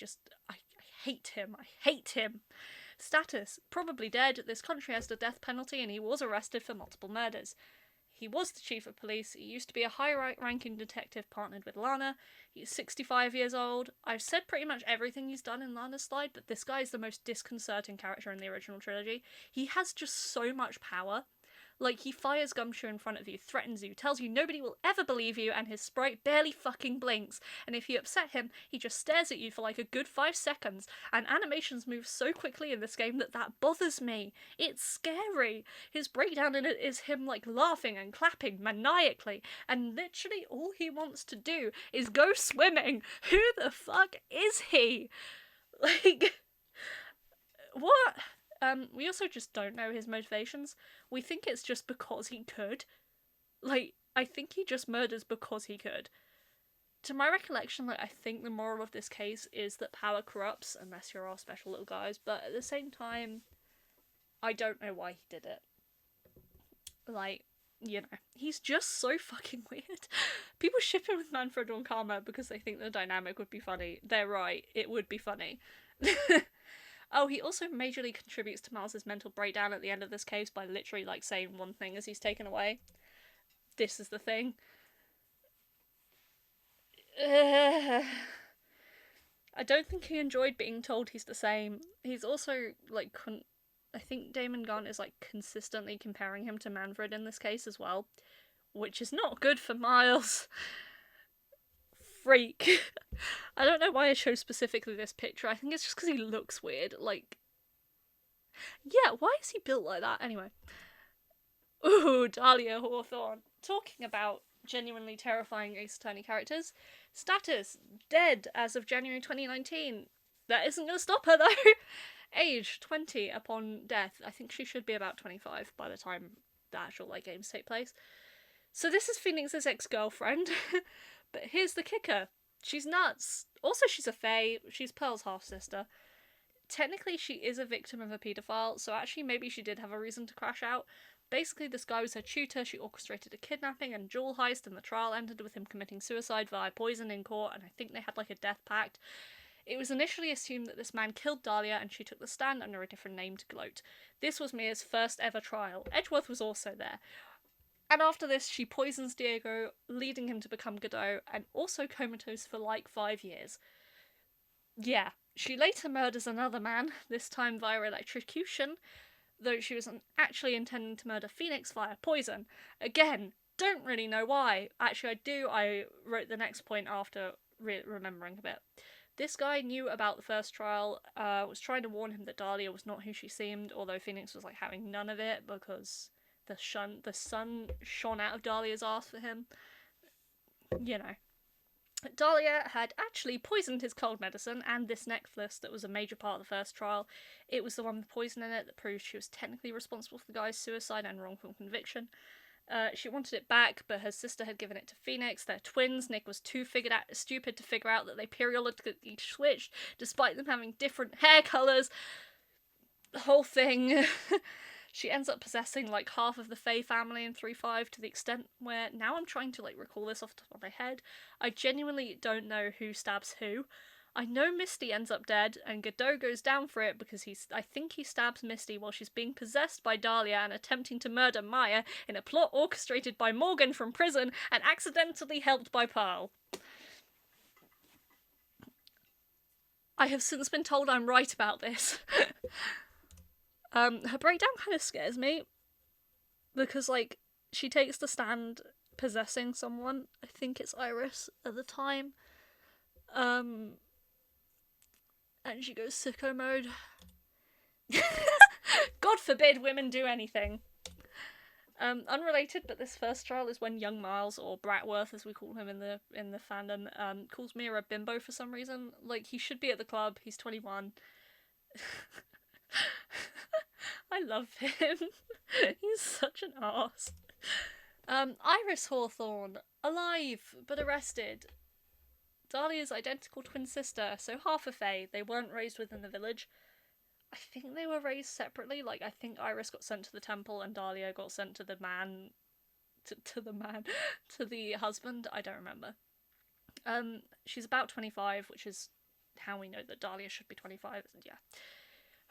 hate him. I hate him. Status: probably dead. This country has the death penalty and he was arrested for multiple murders. He was the chief of police. He used to be a high-ranking detective partnered with Lana. He's 65 years old. I've said pretty much everything he's done in Lana's slide, but this guy is the most disconcerting character in the original trilogy. He has just so much power. Like, he fires Gumshoe in front of you, threatens you, tells you nobody will ever believe you, and his sprite barely fucking blinks. And if you upset him, he just stares at you for like a good 5 seconds. And animations move so quickly in this game that bothers me. It's scary. His breakdown in it is him like laughing and clapping maniacally, and literally all he wants to do is go swimming. Who the fuck is he? Like, what? We also just don't know his motivations. We think it's just because he could. Like, I think he just murders because he could. To my recollection, like, I think the moral of this case is that power corrupts, unless you're our special little guys, but at the same time, I don't know why he did it. Like, you know, he's just so fucking weird. People ship him with Manfred and Karma because they think the dynamic would be funny. They're right, it would be funny. Oh, he also majorly contributes to Miles's mental breakdown at the end of this case by literally, like, saying one thing as he's taken away. This is the thing. I don't think he enjoyed being told he's the same. He's also, like, I think Damon Gaunt is, like, consistently comparing him to Manfred in this case as well, which is not good for Miles. Freak. I don't know why I chose specifically this picture. I think it's just because he looks weird. Like, yeah, why is he built like that? Anyway. Ooh, Dahlia Hawthorne. Talking about genuinely terrifying Ace Attorney characters. Status: dead as of January 2019. That isn't going to stop her, though. Age: 20 upon death. I think she should be about 25 by the time the actual, like, games take place. So this is Phoenix's ex-girlfriend. But here's the kicker. She's nuts. Also, she's a fae. She's Pearl's half-sister. Technically, she is a victim of a paedophile, so actually maybe she did have a reason to crash out. Basically, this guy was her tutor. She orchestrated a kidnapping and jewel heist, and the trial ended with him committing suicide via poison in court, and I think they had, like, a death pact. It was initially assumed that this man killed Dahlia, and she took the stand under a different name to gloat. This was Mia's first ever trial. Edgeworth was also there. And after this, she poisons Diego, leading him to become Godot, and also comatose for like 5 years. Yeah, she later murders another man, this time via electrocution, though she was actually intending to murder Phoenix via poison. Again, don't really know why. Actually, I do. I wrote the next point after remembering a bit. This guy knew about the first trial, was trying to warn him that Dahlia was not who she seemed, although Phoenix was like having none of it because the sun shone out of Dahlia's ass for him. You know. Dahlia had actually poisoned his cold medicine and this necklace that was a major part of the first trial. It was the one with poison in it that proved she was technically responsible for the guy's suicide and wrongful conviction. She wanted it back, but her sister had given it to Phoenix. They're twins. Nick was too stupid to figure out that they periodically switched, despite them having different hair colours. The whole thing. She ends up possessing, like, half of the Fae family in 3-5 to the extent where, now I'm trying to, like, recall this off the top of my head, I genuinely don't know who stabs who. I know Misty ends up dead, and Godot goes down for it because I think he stabs Misty while she's being possessed by Dahlia and attempting to murder Maya in a plot orchestrated by Morgan from prison and accidentally helped by Pearl. I have since been told I'm right about this. Her breakdown kind of scares me because, like, she takes the stand possessing someone. I think it's Iris at the time. And she goes sicko mode. God forbid women do anything. Unrelated, but this first trial is when young Miles, or Bratworth as we call him in the fandom, calls Mia a bimbo for some reason. Like, he should be at the club, he's 21. I love him. He's such an arse. Iris Hawthorne, alive but arrested. Dahlia's identical twin sister, so half a fae. They weren't raised within the village. I think they were raised separately. Like, I think Iris got sent to the temple and Dahlia got sent to the man. To the husband. I don't remember. She's about 25, which is how we know that Dahlia should be 25. Yeah.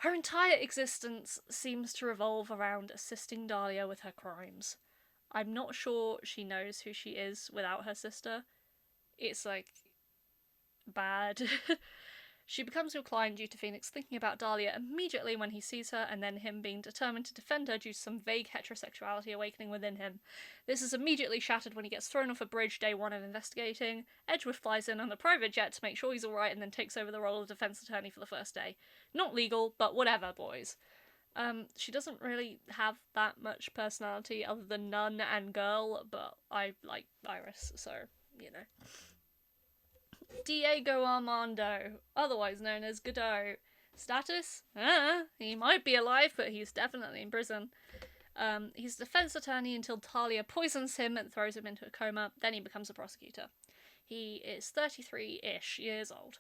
Her entire existence seems to revolve around assisting Dahlia with her crimes. I'm not sure she knows who she is without her sister. It's like bad. She becomes inclined due to Phoenix thinking about Dahlia immediately when he sees her, and then him being determined to defend her due to some vague heterosexuality awakening within him. This is immediately shattered when he gets thrown off a bridge day one of investigating. Edgeworth flies in on a private jet to make sure he's alright and then takes over the role of defense attorney for the first day. Not legal, but whatever, boys. She doesn't really have that much personality other than nun and girl, but I like Iris, so, you know. Diego Armando, otherwise known as Godot. Status? He might be alive, but he's definitely in prison. He's a defense attorney until Talia poisons him and throws him into a coma, then he becomes a prosecutor. He is 33-ish years old.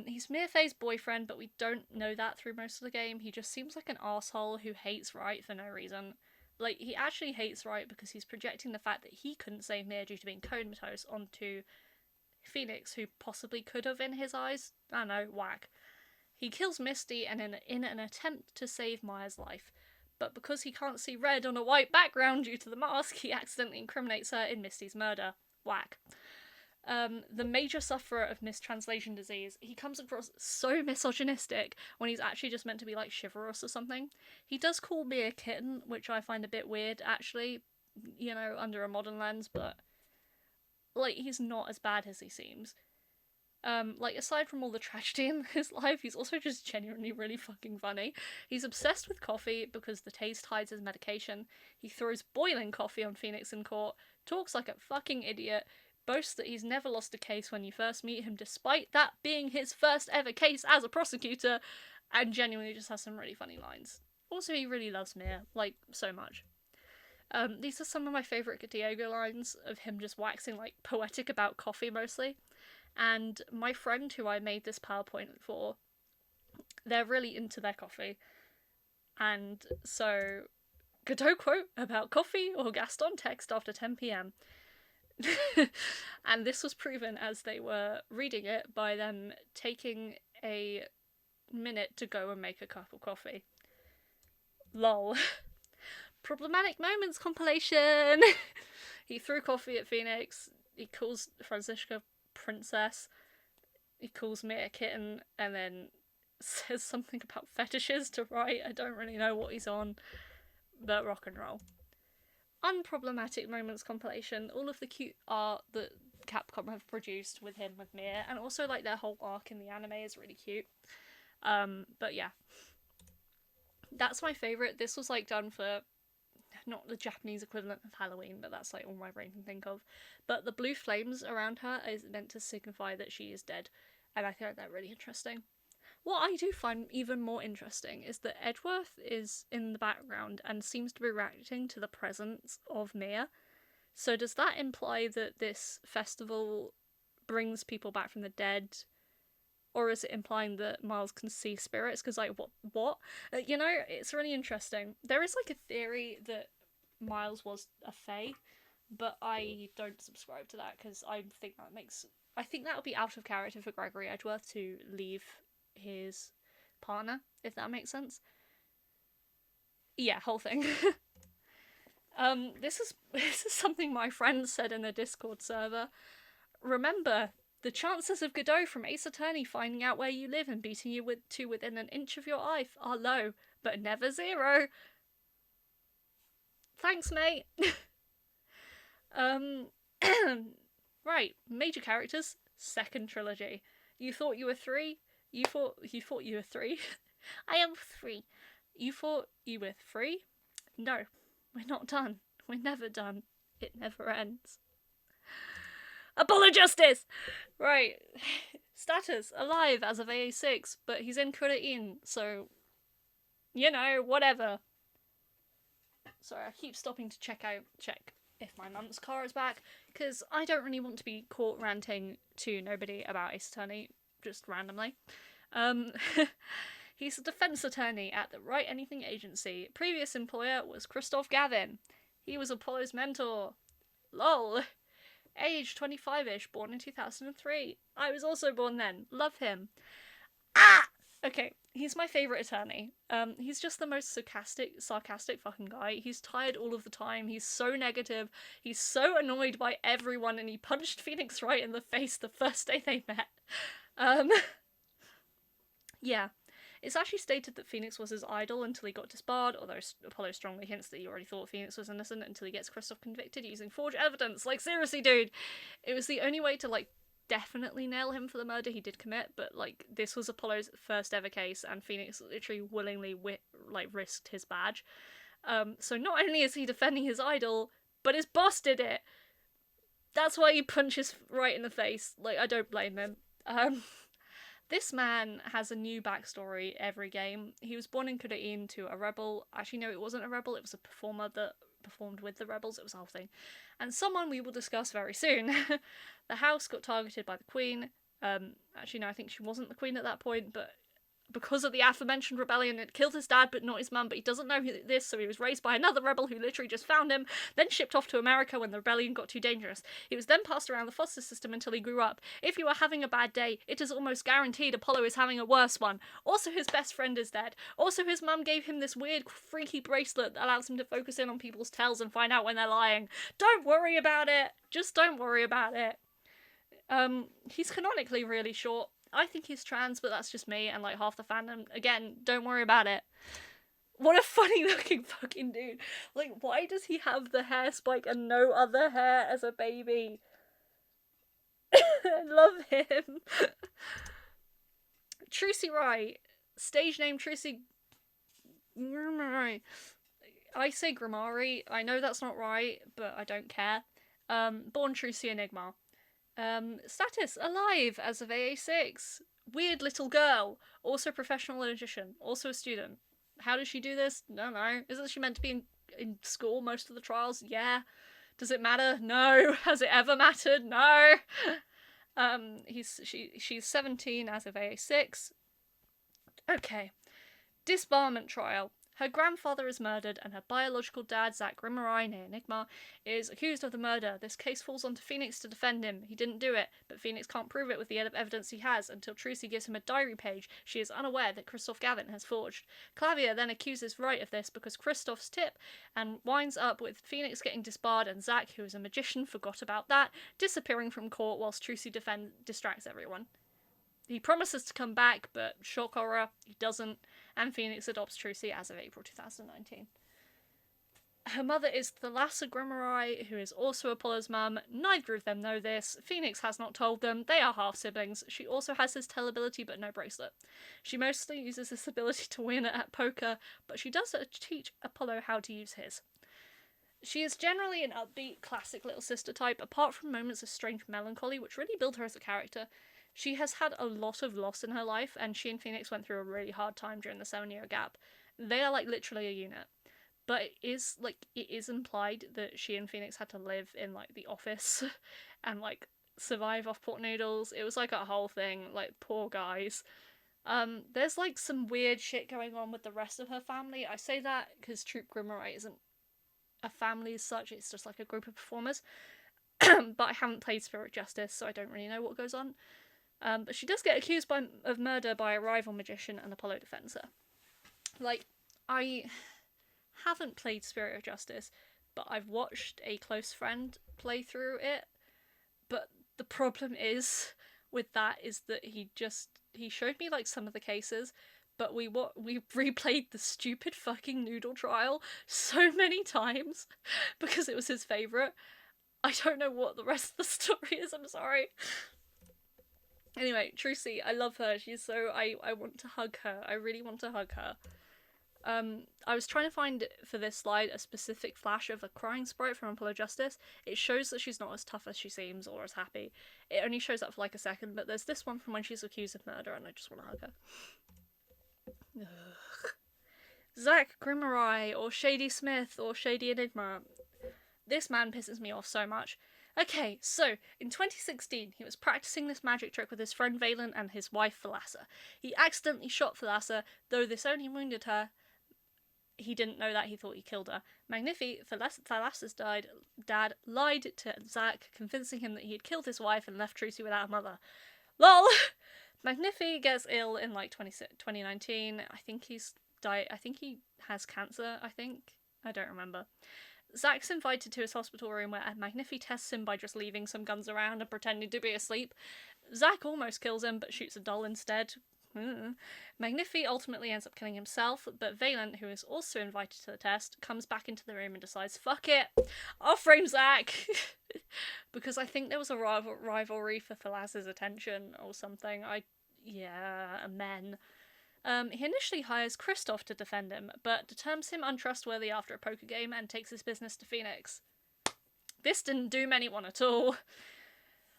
He's Mirfei's boyfriend, but we don't know that through most of the game. He just seems like an asshole who hates Wright for no reason. Like, he actually hates Wright because he's projecting the fact that he couldn't save Mir due to being comatose onto Phoenix, who possibly could have in his eyes. I don't know, whack. He kills Misty and in an attempt to save Maya's life, but because he can't see red on a white background due to the mask, he accidentally incriminates her in Misty's murder. Whack. The major sufferer of mistranslation disease, he comes across so misogynistic when he's actually just meant to be like chivalrous or something. He does call me a kitten, which I find a bit weird, actually, you know, under a modern lens, but like, he's not as bad as he seems. Like, aside from all the tragedy in his life, he's also just genuinely really fucking funny. He's obsessed with coffee because the taste hides his medication. He throws boiling coffee on Phoenix in court, talks like a fucking idiot, boasts that he's never lost a case when you first meet him, despite that being his first ever case as a prosecutor, and genuinely just has some really funny lines. Also, he really loves Mir, like, so much. These are some of my favourite Diego lines of him just waxing, like, poetic about coffee mostly. And my friend who I made this PowerPoint for, they're really into their coffee. And so, Godot quote about coffee or Gaston text after 10 p.m. And this was proven as they were reading it by them taking a minute to go and make a cup of coffee. Lol. Problematic moments compilation. He threw coffee at Phoenix. He calls Francisca princess. He calls me a kitten, and then says something about fetishes to Wright. I don't really know what he's on, but rock and roll. Unproblematic moments compilation. All of the cute art that Capcom have produced with him with Mir, and also like their whole arc in the anime is really cute. But yeah, that's my favourite. This was like done for not the Japanese equivalent of Halloween, but that's like all my brain can think of. But the blue flames around her is meant to signify that she is dead, and I find that really interesting. What I do find even more interesting is that Edgeworth is in the background and seems to be reacting to the presence of Mir. So does that imply that this festival brings people back from the dead? Or is it implying that Miles can see spirits? Because, like, what? You know, it's really interesting. There is, like, a theory that Miles was a fae, but I don't subscribe to that because I think that would be out of character for Gregory Edgeworth to leave his partner, if that makes sense. Yeah, whole thing. This is something my friend said in a Discord server. Remember, the chances of Godot from Ace Attorney finding out where you live and beating you to within an inch of your eye are low, but never zero. Thanks, mate. Right, major characters, second trilogy. You thought you were 3? You thought you were 3? I am 3. You thought you were 3? No, we're not done. We're never done. It never ends. Apollo Justice! Right. Status, alive as of AA6, but he's in Kurein, so, you know, whatever. Sorry, I keep stopping to check if my mum's car is back, because I don't really want to be caught ranting to nobody about Ace Attorney, just randomly. He's a defense attorney at the Write Anything agency. Previous employer was Christoph Gavin. He was Apollo's mentor. Lol. Age 25-ish, born in 2003. I was also born then. Love him. Ah! Okay, he's my favourite attorney. He's just the most sarcastic fucking guy. He's tired all of the time. He's so negative. He's so annoyed by everyone, and he punched Phoenix right in the face the first day they met. Um, yeah. It's actually stated that Phoenix was his idol until he got disbarred, although Apollo strongly hints that he already thought Phoenix was innocent until he gets Kristoff convicted using forged evidence. Like, seriously, dude! It was the only way to, like, definitely nail him for the murder he did commit, but, like, this was Apollo's first ever case, and Phoenix literally willingly, risked his badge. So not only is he defending his idol, but his boss did it! That's why he punches right in the face. Like, I don't blame him. This man has a new backstory every game. He was born in Kudain to a rebel. Actually, no, it wasn't a rebel. It was a performer that performed with the rebels. It was a whole thing. And someone we will discuss very soon. The house got targeted by the queen. Actually, no, I think she wasn't the queen at that point, but because of the aforementioned rebellion, it killed his dad but not his mum, but he doesn't know this, so he was raised by another rebel who literally just found him, then shipped off to America when the rebellion got too dangerous. He was then passed around the foster system until he grew up. If you are having a bad day, it is almost guaranteed Apollo is having a worse one. Also, his best friend is dead. Also, his mum gave him this weird, freaky bracelet that allows him to focus in on people's tells and find out when they're lying. Don't worry about it! Just don't worry about it. He's canonically really short. I think he's trans, but that's just me and like half the fandom. Again, don't worry about it. What a funny looking fucking dude. Like, why does he have the hair spike and no other hair as a baby? I love him. Trucy Wright. Stage name Trucy. I say Grimari. I know that's not right, but I don't care. Born Trucy Enigma. Status, alive as of AA6. Weird little girl. Also professional magician. Also a student. How does she do this? Don't know. Isn't she meant to be in school most of the trials? Yeah. Does it matter? No. Has it ever mattered? No. She's 17 as of AA6. Okay. Disbarment trial. Her grandfather is murdered, and her biological dad, Zach Grimmerai, near Enigma, is accused of the murder. This case falls onto Phoenix to defend him. He didn't do it, but Phoenix can't prove it with the evidence he has until Trucy gives him a diary page she is unaware that Kristoff Gavin has forged. Clavia then accuses Wright of this because Kristoff's tip, and winds up with Phoenix getting disbarred and Zach, who is a magician, forgot about that, disappearing from court whilst Trucy distracts everyone. He promises to come back, but shock horror, he doesn't, and Phoenix adopts Trucy as of April 2019. Her mother is Thalassa Grimmerai, who is also Apollo's mum. Neither of them know this. Phoenix has not told them. They are half-siblings. She also has his tell ability, but no bracelet. She mostly uses this ability to win at poker, but she does teach Apollo how to use his. She is generally an upbeat, classic little sister type, apart from moments of strange melancholy, which really build her as a character. She has had a lot of loss in her life, and she and Phoenix went through a really hard time during the 7-year gap. They are, like, literally a unit. But it is implied that she and Phoenix had to live in, like, the office and, like, survive off pot noodles. It was, like, a whole thing. Like, poor guys. There's, like, some weird shit going on with the rest of her family. I say that because Troop Grimmerai isn't a family as such, it's just, like, a group of performers. But I haven't played Spirit Justice, so I don't really know what goes on. But she does get accused of murder by a rival magician, and Apollo defends her. Like, I haven't played Spirit of Justice, but I've watched a close friend play through it. But the problem is with that is that he showed me like some of the cases, but we replayed the stupid fucking noodle trial so many times because it was his favourite. I don't know what the rest of the story is, I'm sorry. Anyway, Trucy, I love her. She's so... I want to hug her. I really want to hug her. I was trying to find, for this slide, a specific flash of a crying sprite from Apollo Justice. It shows that she's not as tough as she seems, or as happy. It only shows up for like a second, but there's this one from when she's accused of murder, and I just want to hug her. Ugh. Zach Grimmerai, or Shady Smith, or Shady Enigma. This man pisses me off so much. Okay, so, in 2016, he was practicing this magic trick with his friend Valen and his wife Thalassa. He accidentally shot Thalassa, though this only wounded her. He didn't know that, he thought he killed her. Magnifi, Thalassa's dad, lied to Zach, convincing him that he had killed his wife and left Trucy without a mother. LOL! Magnifi gets ill in like 2019. I think he's died. I think he has cancer. I don't remember. Zach's invited to his hospital room where Magnifi tests him by just leaving some guns around and pretending to be asleep. Zach almost kills him but shoots a doll instead. Magnifi ultimately ends up killing himself, but Valent, who is also invited to the test, comes back into the room and decides, fuck it, I'll frame Zach! Because I think there was a rivalry for Falas's attention or something. Men. He initially hires Kristoff to defend him, but determines him untrustworthy after a poker game and takes his business to Phoenix. This didn't doom anyone at all.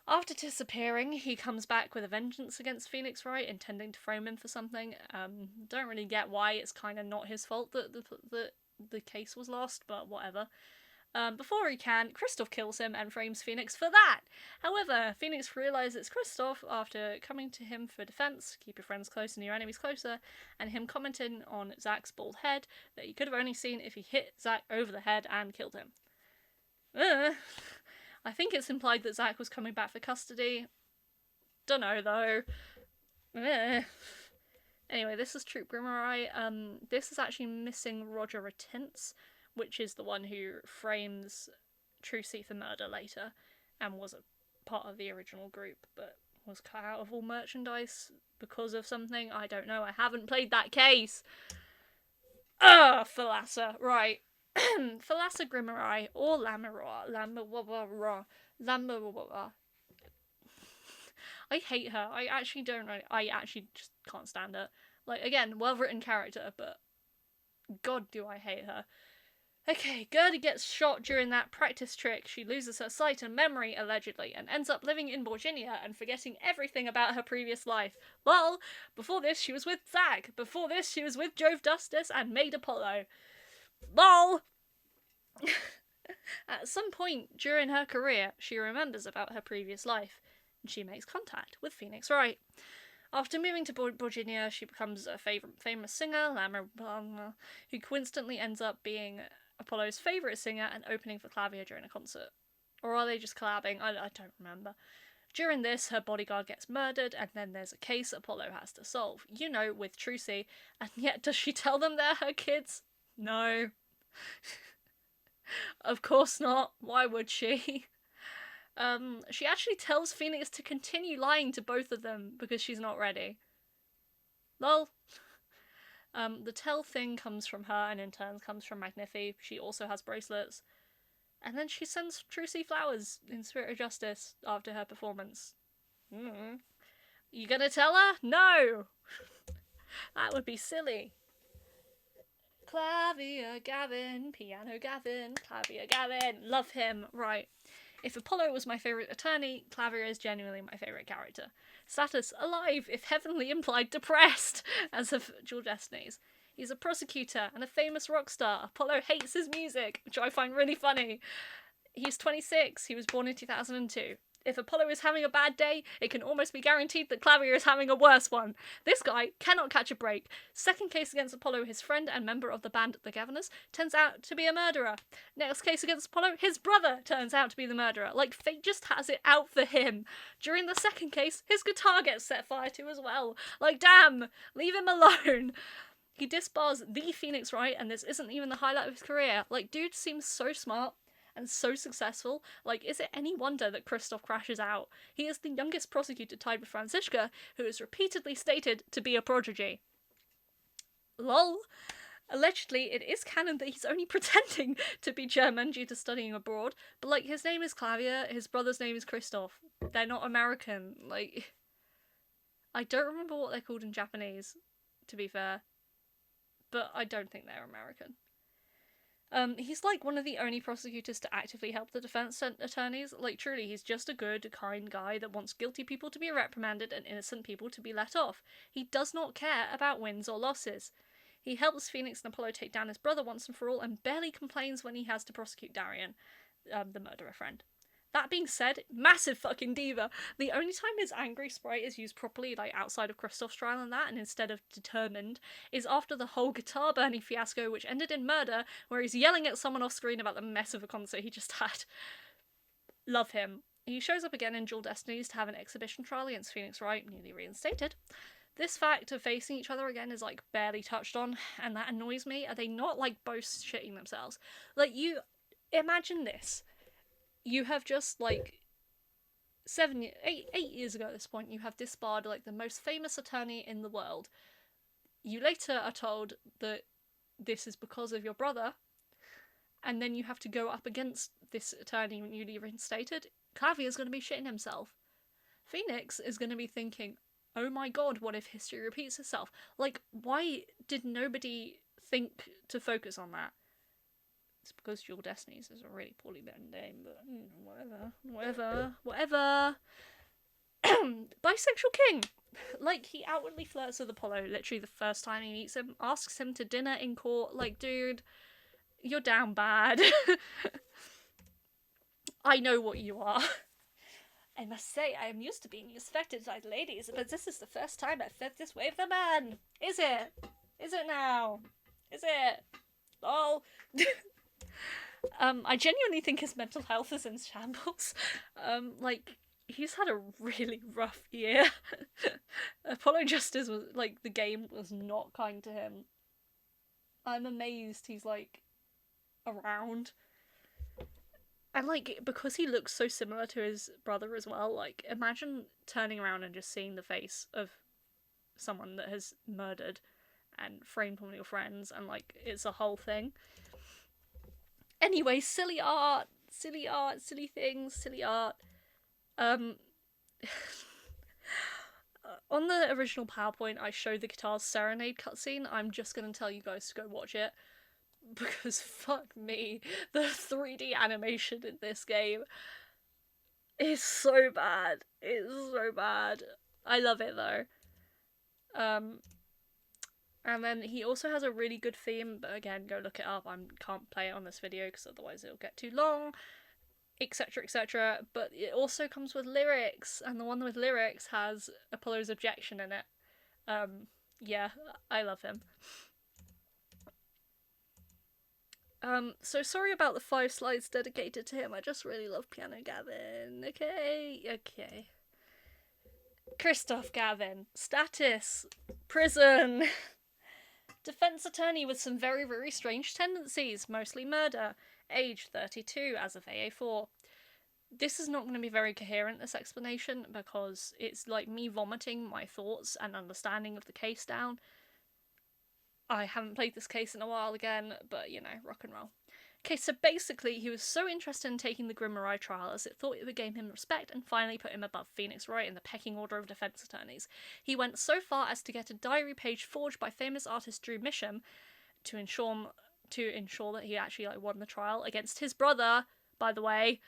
After disappearing, he comes back with a vengeance against Phoenix Wright, intending to frame him for something. Don't really get why. It's kind of not his fault that the case was lost, but whatever. Before he can, Kristoff kills him and frames Phoenix for that. However, Phoenix realizes Kristoff after coming to him for defense, keep your friends close and your enemies closer, and him commenting on Zach's bald head that he could have only seen if he hit Zach over the head and killed him. I think it's implied that Zach was coming back for custody. Dunno, though. Anyway, this is Troop Grimmerai. This is actually missing Roger Retintz, which is the one who frames Trucy for murder later, and was a part of the original group, but was cut out of all merchandise because of something. I don't know. I haven't played that case. Thalassa. Right. Thalassa Grimmerai, or Lammeror. I hate her. I actually just can't stand her. Like, again, well-written character, but God, do I hate her. Okay, Gertie gets shot during that practice trick. She loses her sight and memory, allegedly, and ends up living in Borginia and forgetting everything about her previous life. Well, before this she was with Zach. Before this she was with Jove Dustus and Maid Apollo. LOL! At some point during her career, she remembers about her previous life, and she makes contact with Phoenix Wright. After moving to Borginia, she becomes a famous singer, who coincidentally ends up being Apollo's favourite singer and opening for Clavia during a concert. Or are they just collabing? I don't remember. During this, her bodyguard gets murdered, and then there's a case Apollo has to solve. You know, with Trucy. And yet, does she tell them they're her kids? No. Of course not. Why would she? She actually tells Phoenix to continue lying to both of them because she's not ready. Lol. The tell thing comes from her and in turn comes from Magnifi. She also has bracelets. And then she sends Trucy flowers in spirit of justice after her performance. You gonna tell her? No! That would be silly. Clavia Gavin, Piano Gavin, Clavia Gavin. Love him. Right. If Apollo was my favourite attorney, Clavia is genuinely my favourite character. Status: alive, if heavenly implied depressed, as of Dual Destinies. He's a prosecutor and a famous rock star. Apollo hates his music, which I find really funny. He's 26, he was born in 2002. If Apollo is having a bad day, it can almost be guaranteed that Clavia is having a worse one. This guy cannot catch a break. Second case against Apollo, his friend and member of the band The Governors, turns out to be a murderer. Next case against Apollo, his brother turns out to be the murderer. Like, fate just has it out for him. During the second case, his guitar gets set fire to as well. Like, damn, leave him alone. He disbars the Phoenix Wright, and this isn't even the highlight of his career. Like, dude seems so smart and so successful. Like, is it any wonder that Kristoff crashes out? He is the youngest prosecutor tied with Franziska, who is repeatedly stated to be a prodigy. LOL. Allegedly, it is canon that he's only pretending to be German due to studying abroad, but, like, his name is Clavia, his brother's name is Kristoff. They're not American. Like, I don't remember what they're called in Japanese, to be fair, but I don't think they're American. He's like one of the only prosecutors to actively help the defense attorneys. Like, truly, he's just a good, kind guy that wants guilty people to be reprimanded and innocent people to be let off. He does not care about wins or losses. He helps Phoenix and Apollo take down his brother once and for all, and barely complains when he has to prosecute Darian, the murderer friend. That being said, massive fucking diva. The only time his angry sprite is used properly, like outside of Kristoff's trial and that, and instead of determined, is after the whole guitar burning fiasco, which ended in murder, where he's yelling at someone off screen about the mess of a concert he just had. Love him. He shows up again in Dual Destinies to have an exhibition trial against Phoenix Wright, newly reinstated. This fact of facing each other again is, like, barely touched on, and that annoys me. Are they not, like, both shitting themselves? Like, you... Imagine this. You have just, like... 8 years ago at this point, you have disbarred, like, the most famous attorney in the world. You later are told that this is because of your brother, and then you have to go up against this attorney newly reinstated. Clavier's going to be shitting himself. Phoenix is going to be thinking, oh my god, what if history repeats itself? Like, why did nobody think to focus on that? It's because Dual Destinies is a really poorly written name, but whatever. Bisexual King! Like, he outwardly flirts with Apollo literally the first time he meets him, asks him to dinner in court. Like, dude, you're down bad. I know what you are. I must say, I am used to being respected by ladies, but this is the first time I've felt this way with a man. Is it? Is it now? Is it? Oh. I genuinely think his mental health is in shambles. Like, he's had a really rough year. Apollo Justice was, like, the game was not kind to him. I'm amazed he's, like, around. And, like, because he looks so similar to his brother as well, like, imagine turning around and just seeing the face of someone that has murdered and framed one of your friends, and, like, it's a whole thing. Anyway, silly art, silly things, silly art. On the original PowerPoint, I showed the Guitar's Serenade cutscene. I'm just gonna tell you guys to go watch it, because fuck me, the 3D animation in this game is so bad. It's so bad. I love it though. And then he also has a really good theme, but again, go look it up. I can't play it on this video because otherwise it'll get too long, etc, etc. But it also comes with lyrics, and the one with lyrics has Apollo's Objection in it. Yeah, I love him. So sorry about the 5 slides dedicated to him. I just really love Piano Gavin. Okay. Christoph Gavin. Status. Prison. Defense attorney with some very, very strange tendencies, mostly murder. Age 32 as of AA4. This is not going to be very coherent, this explanation, because it's like me vomiting my thoughts and understanding of the case down. I haven't played this case in a while again, but, you know, rock and roll. Okay, so basically, he was so interested in taking the Grimmarai trial as it thought it would gain him respect and finally put him above Phoenix Wright in the pecking order of defense attorneys. He went so far as to get a diary page forged by famous artist Drew Misham to ensure that he actually won the trial against his brother, by the way.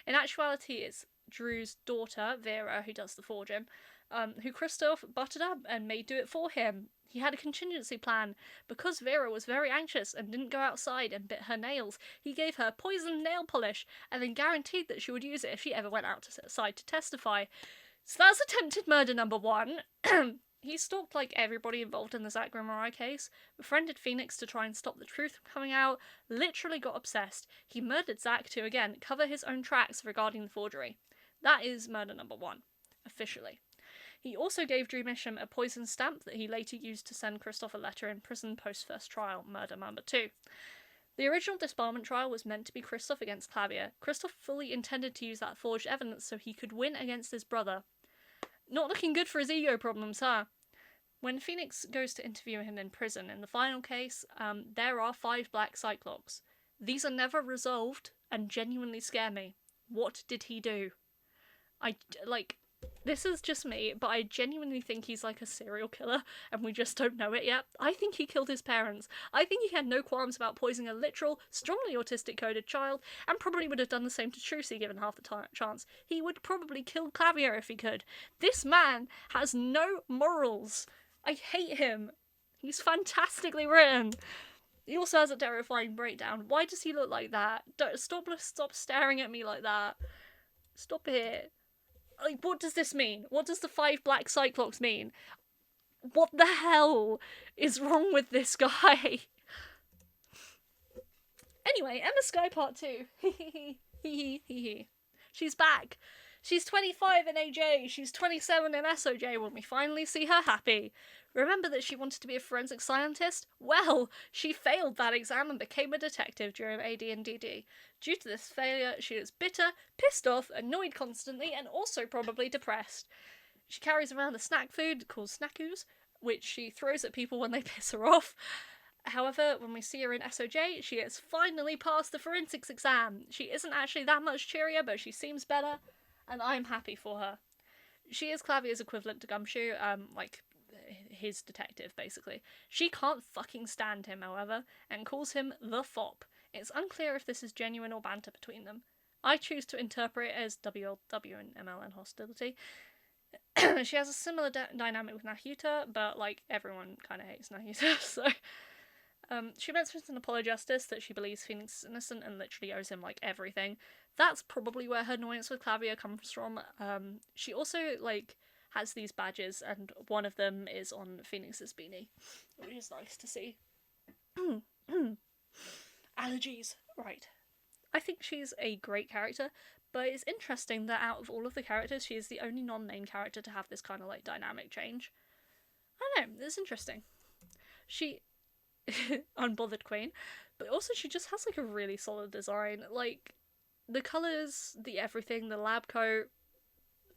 In actuality, it's Drew's daughter, Vera, who does the forging, who Christoph buttered up and made do it for him. He had a contingency plan. Because Vera was very anxious and didn't go outside and bit her nails, he gave her poisoned nail polish and then guaranteed that she would use it if she ever went outside to testify. So that's attempted murder number 1. He stalked like everybody involved in the Zach Grimmarai case, befriended Phoenix to try and stop the truth from coming out, literally got obsessed. He murdered Zach to, again, cover his own tracks regarding the forgery. That is murder number 1, officially. He also gave Drew Misham a poison stamp that he later used to send Christoph a letter in prison post-first trial, murder number 2. The original disbarment trial was meant to be Christoph against Clavier. Christoph fully intended to use that forged evidence so he could win against his brother. Not looking good for his ego problems, huh? When Phoenix goes to interview him in prison in the final case, there are 5 black Cyclops. These are never resolved and genuinely scare me. What did he do? This is just me, but I genuinely think he's like a serial killer, and we just don't know it yet. I think he killed his parents. I think he had no qualms about poisoning a literal, strongly autistic-coded child, and probably would have done the same to Trucy given half the chance. He would probably kill Clavier if he could. This man has no morals. I hate him. He's fantastically written. He also has a terrifying breakdown. Why does he look like that? Stop staring at me like that. Stop it. Like, what does this mean? What does the 5 black Cyclops mean? What the hell is wrong with this guy? Anyway, Emma Sky Part 2. She's back. She's 25 in AJ, she's 27 in SOJ when we finally see her happy. Remember that she wanted to be a forensic scientist? Well, she failed that exam and became a detective during AD and DD. Due to this failure, she is bitter, pissed off, annoyed constantly, and also probably depressed. She carries around a snack food called Snackoos, which she throws at people when they piss her off. However, when we see her in SOJ, she has finally passed the forensics exam. She isn't actually that much cheerier, but she seems better, and I'm happy for her. She is Clavier's equivalent to Gumshoe, like his detective, basically. She can't fucking stand him, however, and calls him the Fop. It's unclear if this is genuine or banter between them. I choose to interpret it as WLW and MLN hostility. She has a similar dynamic with Nahuta, but, like, everyone kind of hates Nahuta, so... she mentions in Apologistus that she believes Phoenix is innocent and literally owes him, like, everything. That's probably where her annoyance with Clavier comes from. She also, like, has these badges, and one of them is on Phoenix's beanie, which is nice to see. Allergies. Right. I think she's a great character, but it's interesting that out of all of the characters, she is the only non-main character to have this kind of, like, dynamic change. I don't know, it's interesting. She... unbothered queen, but also she just has, like, a really solid design. Like, the colours, the everything, the lab coat,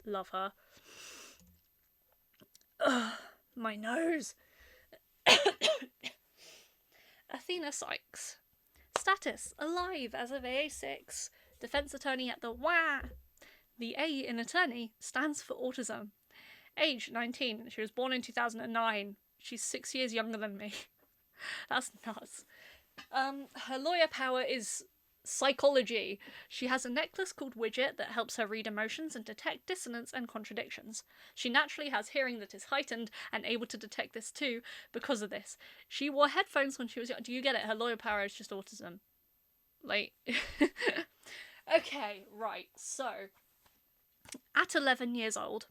love her. Ugh, my nose. Athena Sykes. Status, alive as of AA6. Defense attorney at the WA. The A in attorney stands for autism. Age, 19. She was born in 2009. She's 6 years younger than me. That's nuts. Her lawyer power is psychology. She has a necklace called Widget that helps her read emotions and detect dissonance and contradictions. She naturally has hearing that is heightened and able to detect this too because of this. She wore headphones when she was young. Do you get it? Her lawyer power is just autism. Like... Okay, right, so... At 11 years old,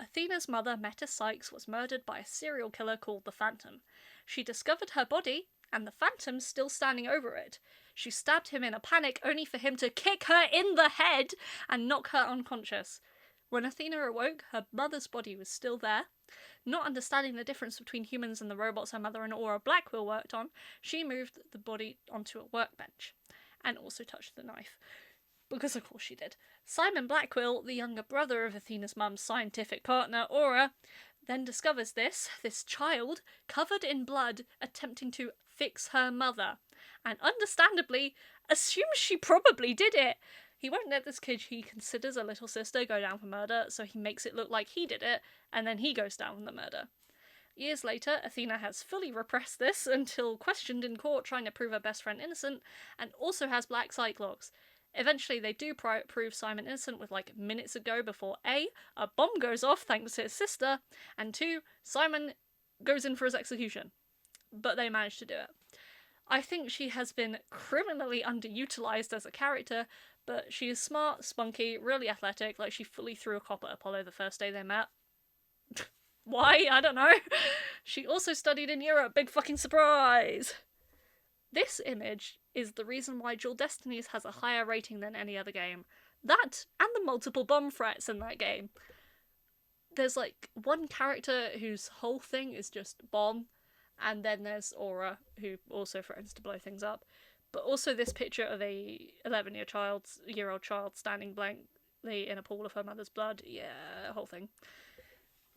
Athena's mother, Meta Sykes, was murdered by a serial killer called the Phantom. She discovered her body, and the Phantom's still standing over it. She stabbed him in a panic, only for him to kick her in the head and knock her unconscious. When Athena awoke, her mother's body was still there. Not understanding the difference between humans and the robots her mother and Aura Blackwell worked on, she moved the body onto a workbench, and also touched the knife. Because of course she did. Simon Blackwell, the younger brother of Athena's mum's scientific partner, Aura, then discovers this child, covered in blood, attempting to fix her mother, and understandably assumes she probably did it. He won't let this kid he considers a little sister go down for murder, so he makes it look like he did it, and then he goes down for the murder. Years later, Athena has fully repressed this until questioned in court trying to prove her best friend innocent, and also has black cyclops. Eventually, they do prove Simon innocent with, like, minutes ago before A, a bomb goes off thanks to his sister, and 2, Simon goes in for his execution. But they managed to do it. I think she has been criminally underutilised as a character, but she is smart, spunky, really athletic, like she fully threw a cop at Apollo the first day they met. Why? I don't know. She also studied in Europe, big fucking surprise! This image is the reason why Dual Destinies has a higher rating than any other game. That, and the multiple bomb threats in that game. There's, like, one character whose whole thing is just bomb, and then there's Aura, who also threatens to blow things up. But also this picture of a 11-year-old child standing blankly in a pool of her mother's blood. Yeah, whole thing.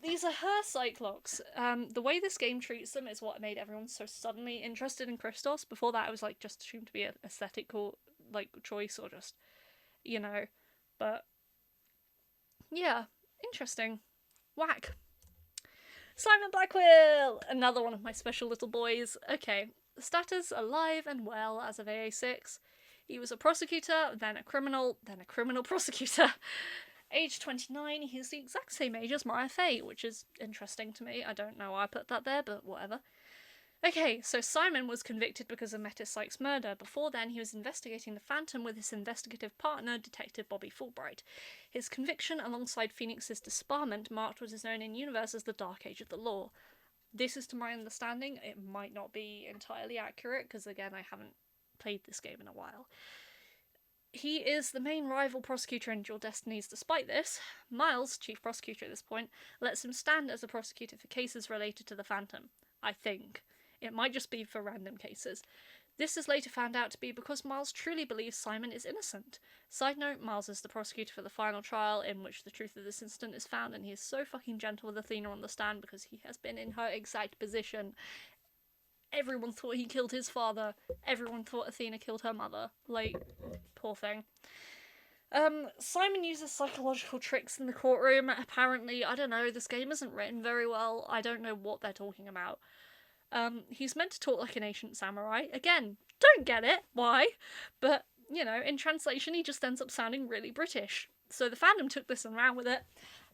These are her Cyclops. The way this game treats them is what made everyone so suddenly interested in Christos. Before that, it was, like, just assumed to be an aesthetical, like, choice, or just, you know. But, yeah, interesting. Whack. Simon Blackwell! Another one of my special little boys. Okay, status alive and well as of AA6. He was a prosecutor, then a criminal prosecutor. Age 29, he's the exact same age as Mariah Faye, which is interesting to me. I don't know why I put that there, but whatever. Okay, so Simon was convicted because of Metis Sykes' murder. Before then, he was investigating the Phantom with his investigative partner, Detective Bobby Fulbright. His conviction, alongside Phoenix's disbarment, marked what is known in universe as the Dark Age of the Law. This is to my understanding. It might not be entirely accurate, because again, I haven't played this game in a while. He is the main rival prosecutor in Dual Destinies. Despite this, Miles, chief prosecutor at this point, lets him stand as a prosecutor for cases related to the Phantom. I think. It might just be for random cases. This is later found out to be because Miles truly believes Simon is innocent. Side note, Miles is the prosecutor for the final trial in which the truth of this incident is found, and he is so fucking gentle with Athena on the stand because he has been in her exact position. Everyone thought he killed his father. Everyone thought Athena killed her mother. Like, poor thing. Simon uses psychological tricks in the courtroom. Apparently, I don't know, this game isn't written very well. I don't know what they're talking about. He's meant to talk like an ancient samurai. Again, don't get it, why? But, you know, in translation, he just ends up sounding really British. So the fandom took this and ran with it.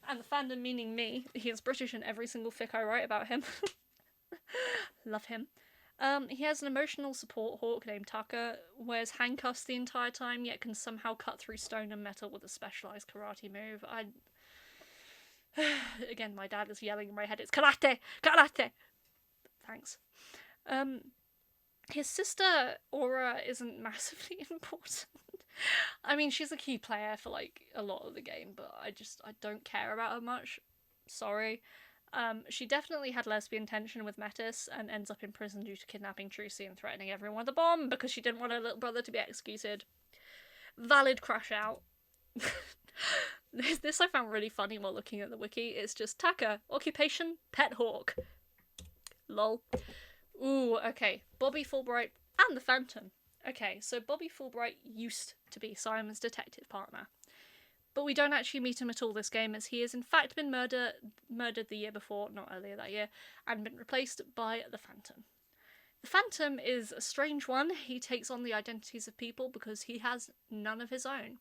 And the fandom, meaning me, he is British in every single fic I write about him. Love him. He has an emotional support hawk named Tucker, wears handcuffs the entire time, yet can somehow cut through stone and metal with a specialised karate move. Again, my dad is yelling in my head, it's karate! Karate! Thanks. His sister, Aura, isn't massively important. I mean, she's a key player for, like, a lot of the game, but I don't care about her much. Sorry. She definitely had lesbian tension with Metis and ends up in prison due to kidnapping Trucy and threatening everyone with a bomb because she didn't want her little brother to be executed. Valid crash out. This I found really funny while looking at the wiki. It's just Tucker, occupation, pet hawk. Lol. Ooh, okay. Bobby Fulbright and the Phantom. Okay, so Bobby Fulbright used to be Simon's detective partner. But we don't actually meet him at all this game, as he has in fact been murdered the year before, not earlier that year, and been replaced by the Phantom. The Phantom is a strange one. He takes on the identities of people because he has none of his own.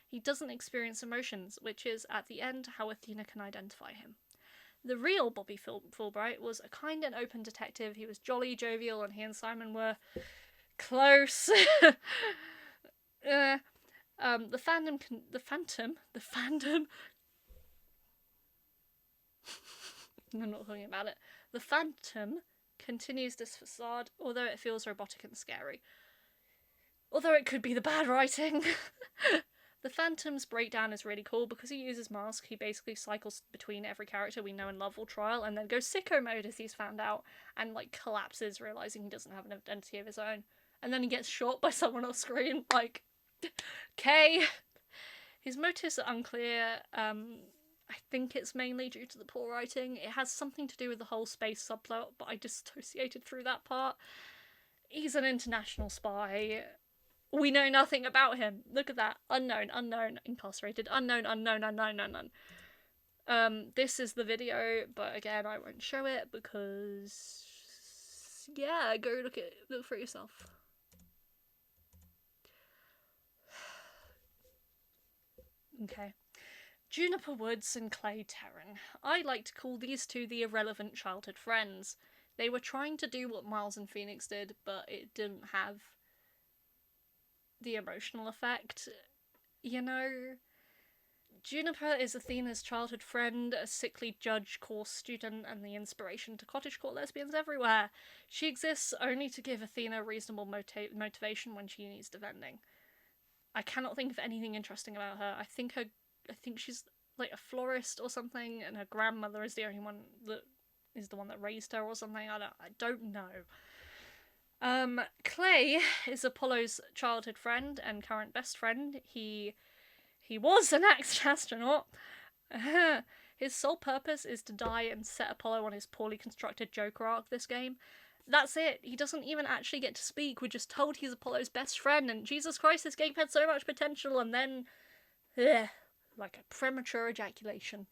He doesn't experience emotions, which is, at the end, how Athena can identify him. The real Bobby Fulbright was a kind and open detective. He was jolly, jovial, and he and Simon were close. The Phantom. I'm not talking about it. The Phantom continues this facade, although it feels robotic and scary. Although it could be the bad writing. The Phantom's breakdown is really cool because he uses mask. He basically cycles between every character we know and love or trial, and then goes sicko mode as he's found out, and like collapses, realizing he doesn't have an identity of his own. And then he gets shot by someone off screen. Like, okay. His motives are unclear. I think it's mainly due to the poor writing. It has something to do with the whole space subplot, but I dissociated through that part. He's an international spy. We know nothing about him. Look at that. Unknown, incarcerated, unknown. This is the video, but again, I won't show it because, yeah, go look for it yourself. Okay. Juniper Woods and Clay Terran. I like to call these two the irrelevant childhood friends. They were trying to do what Miles and Phoenix did, but it didn't have the emotional effect, you know? Juniper is Athena's childhood friend, a sickly judge course student, and the inspiration to cottagecore lesbians everywhere. She exists only to give Athena reasonable motivation when she needs defending. I cannot think of anything interesting about her. I think she's like a florist or something, and her grandmother is the only one that is the one that raised her or something. I don't know. Clay is Apollo's childhood friend and current best friend. He was an astronaut. His sole purpose is to die and set Apollo on his poorly constructed Joker arc this game. That's it. He doesn't even actually get to speak. We're just told he's Apollo's best friend, and Jesus Christ, this game had so much potential, and then, like a premature ejaculation.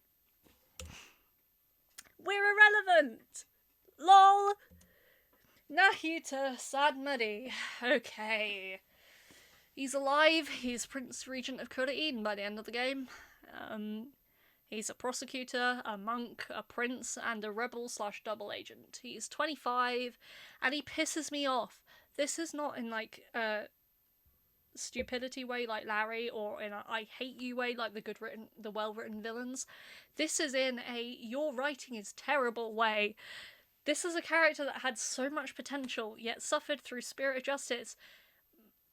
We're irrelevant! LOL! Nahita Sadmadi. Okay. He's alive. He's Prince Regent of Coda Eden by the end of the game. He's a prosecutor, a monk, a prince, and a rebel/double agent. He's 25, and he pisses me off. This is not in, like, a stupidity way like Larry, or in a I hate you way like the well-written villains. This is in a your writing is terrible way. This is a character that had so much potential, yet suffered through spirit of justice.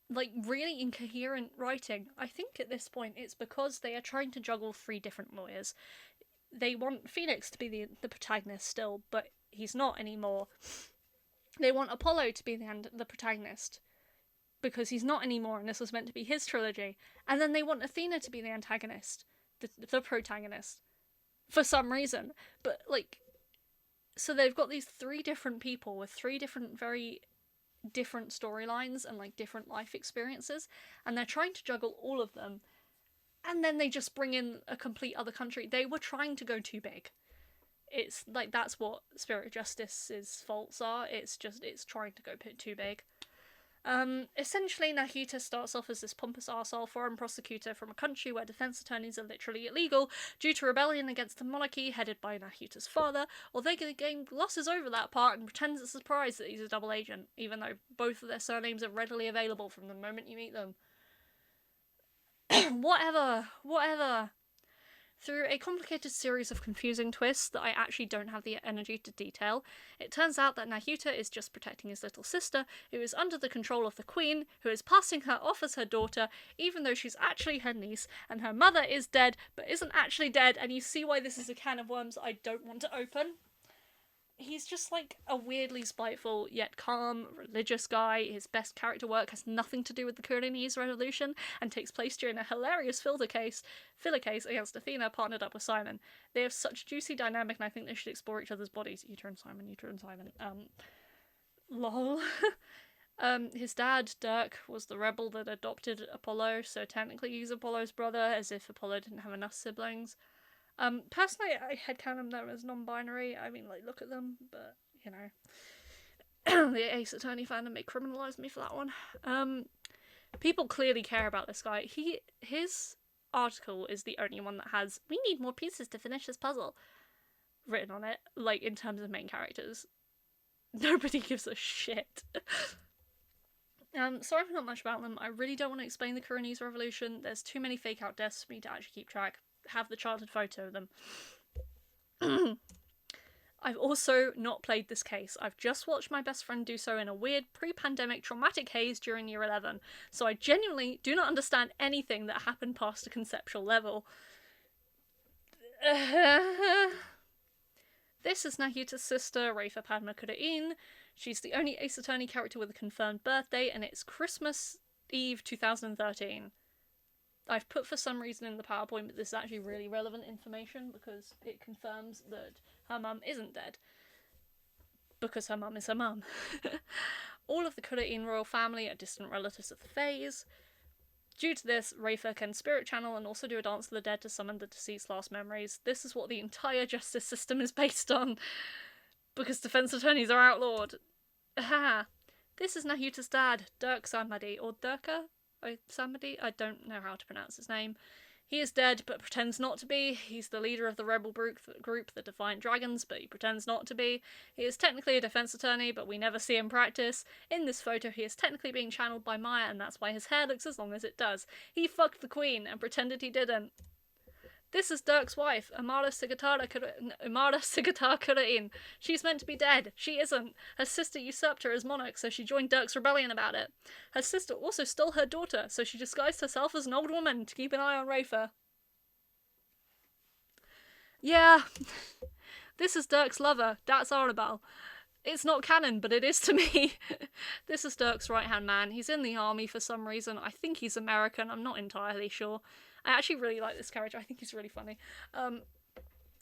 like, really incoherent writing. I think at this point it's because they are trying to juggle 3 different lawyers. They want Phoenix to be the protagonist still, but he's not anymore. They want Apollo to be the protagonist, because he's not anymore, and this was meant to be his trilogy. And then they want Athena to be the antagonist, the protagonist, for some reason. But, like, so they've got these 3 different people with 3 different, very different storylines and, like, different life experiences, and they're trying to juggle all of them, and then they just bring in a complete other country. They were trying to go too big. It's, like, that's what Spirit of Justice's faults are. It's trying to go too big. Essentially, Nahita starts off as this pompous arsehole foreign prosecutor from a country where defense attorneys are literally illegal due to rebellion against the monarchy headed by Nahita's father, although the game glosses over that part and pretends it's a surprise that he's a double agent, even though both of their surnames are readily available from the moment you meet them. Whatever. Through a complicated series of confusing twists that I actually don't have the energy to detail, it turns out that Nahita is just protecting his little sister, who is under the control of the Queen, who is passing her off as her daughter, even though she's actually her niece, and her mother is dead, but isn't actually dead, and you see why this is a can of worms I don't want to open. He's just, like, a weirdly spiteful yet calm, religious guy. His best character work has nothing to do with the Kuronese Revolution and takes place during a hilarious filler case against Athena, partnered up with Simon. They have such juicy dynamic, and I think they should explore each other's bodies. You turn Simon. Lol. His dad, Dirk, was the rebel that adopted Apollo, so technically he's Apollo's brother, as if Apollo didn't have enough siblings. Personally, I headcanon them as non-binary. I mean, like, look at them, but, you know. The Ace Attorney fandom may criminalise me for that one. People clearly care about this guy. His article is the only one that has, "We need more pieces to finish this puzzle," written on it, like, in terms of main characters. Nobody gives a shit. Sorry for not much about them. I really don't want to explain the Kuronese Revolution. There's too many fake-out deaths for me to actually keep track. Have the childhood photo of them. I've also not played this case. I've just watched my best friend do so in a weird pre-pandemic traumatic haze during year 11, so I genuinely do not understand anything that happened past a conceptual level. This is Nahita's sister, Rafa Padma Kudain. She's the only Ace Attorney character with a confirmed birthday, and it's Christmas Eve 2013. I've put for some reason in the PowerPoint, but this is actually really relevant information because it confirms that her mum isn't dead. Because her mum is her mum. All of the Kudain royal family are distant relatives of the Fays. Due to this, Rafa can spirit channel and also do a dance of the dead to summon the deceased's last memories. This is what the entire justice system is based on. Because defense attorneys are outlawed. Aha! This is Nahita's dad, Dirk Samadi, or Dirka? Somebody? I don't know how to pronounce his name. He is dead, but pretends not to be. He's the leader of the rebel group, the Defiant Dragons, but he pretends not to be. He is technically a defense attorney, but we never see him practice. In this photo, he is technically being channeled by Maya, and that's why his hair looks as long as it does. He fucked the Queen and pretended he didn't. This is Dirk's wife, Amara Sigatar Kurain. She's meant to be dead. She isn't. Her sister usurped her as monarch, so she joined Dirk's rebellion about it. Her sister also stole her daughter, so she disguised herself as an old woman to keep an eye on Rafa. Yeah. This is Dirk's lover. That's Arabelle. It's not canon, but it is to me. This is Dirk's right-hand man. He's in the army for some reason. I think he's American. I'm not entirely sure. I actually really like this character. I think he's really funny.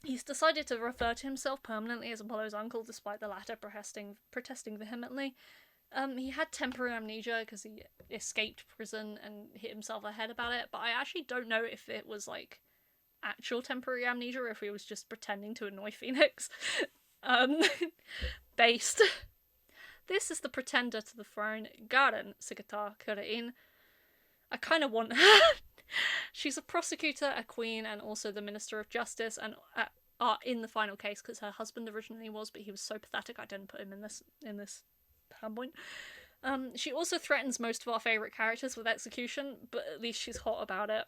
He's decided to refer to himself permanently as Apollo's uncle, despite the latter protesting vehemently. He had temporary amnesia because he escaped prison and hit himself a head about it, but I actually don't know if it was, like, actual temporary amnesia or if he was just pretending to annoy Phoenix. Based. This is the pretender to the throne, Garen Sigatar Kurain. I kind of want her. She's a prosecutor, a queen, and also the Minister of Justice, and are in the final case because her husband originally was, but he was so pathetic I didn't put him in this point. She also threatens most of our favourite characters with execution, but at least she's hot about it.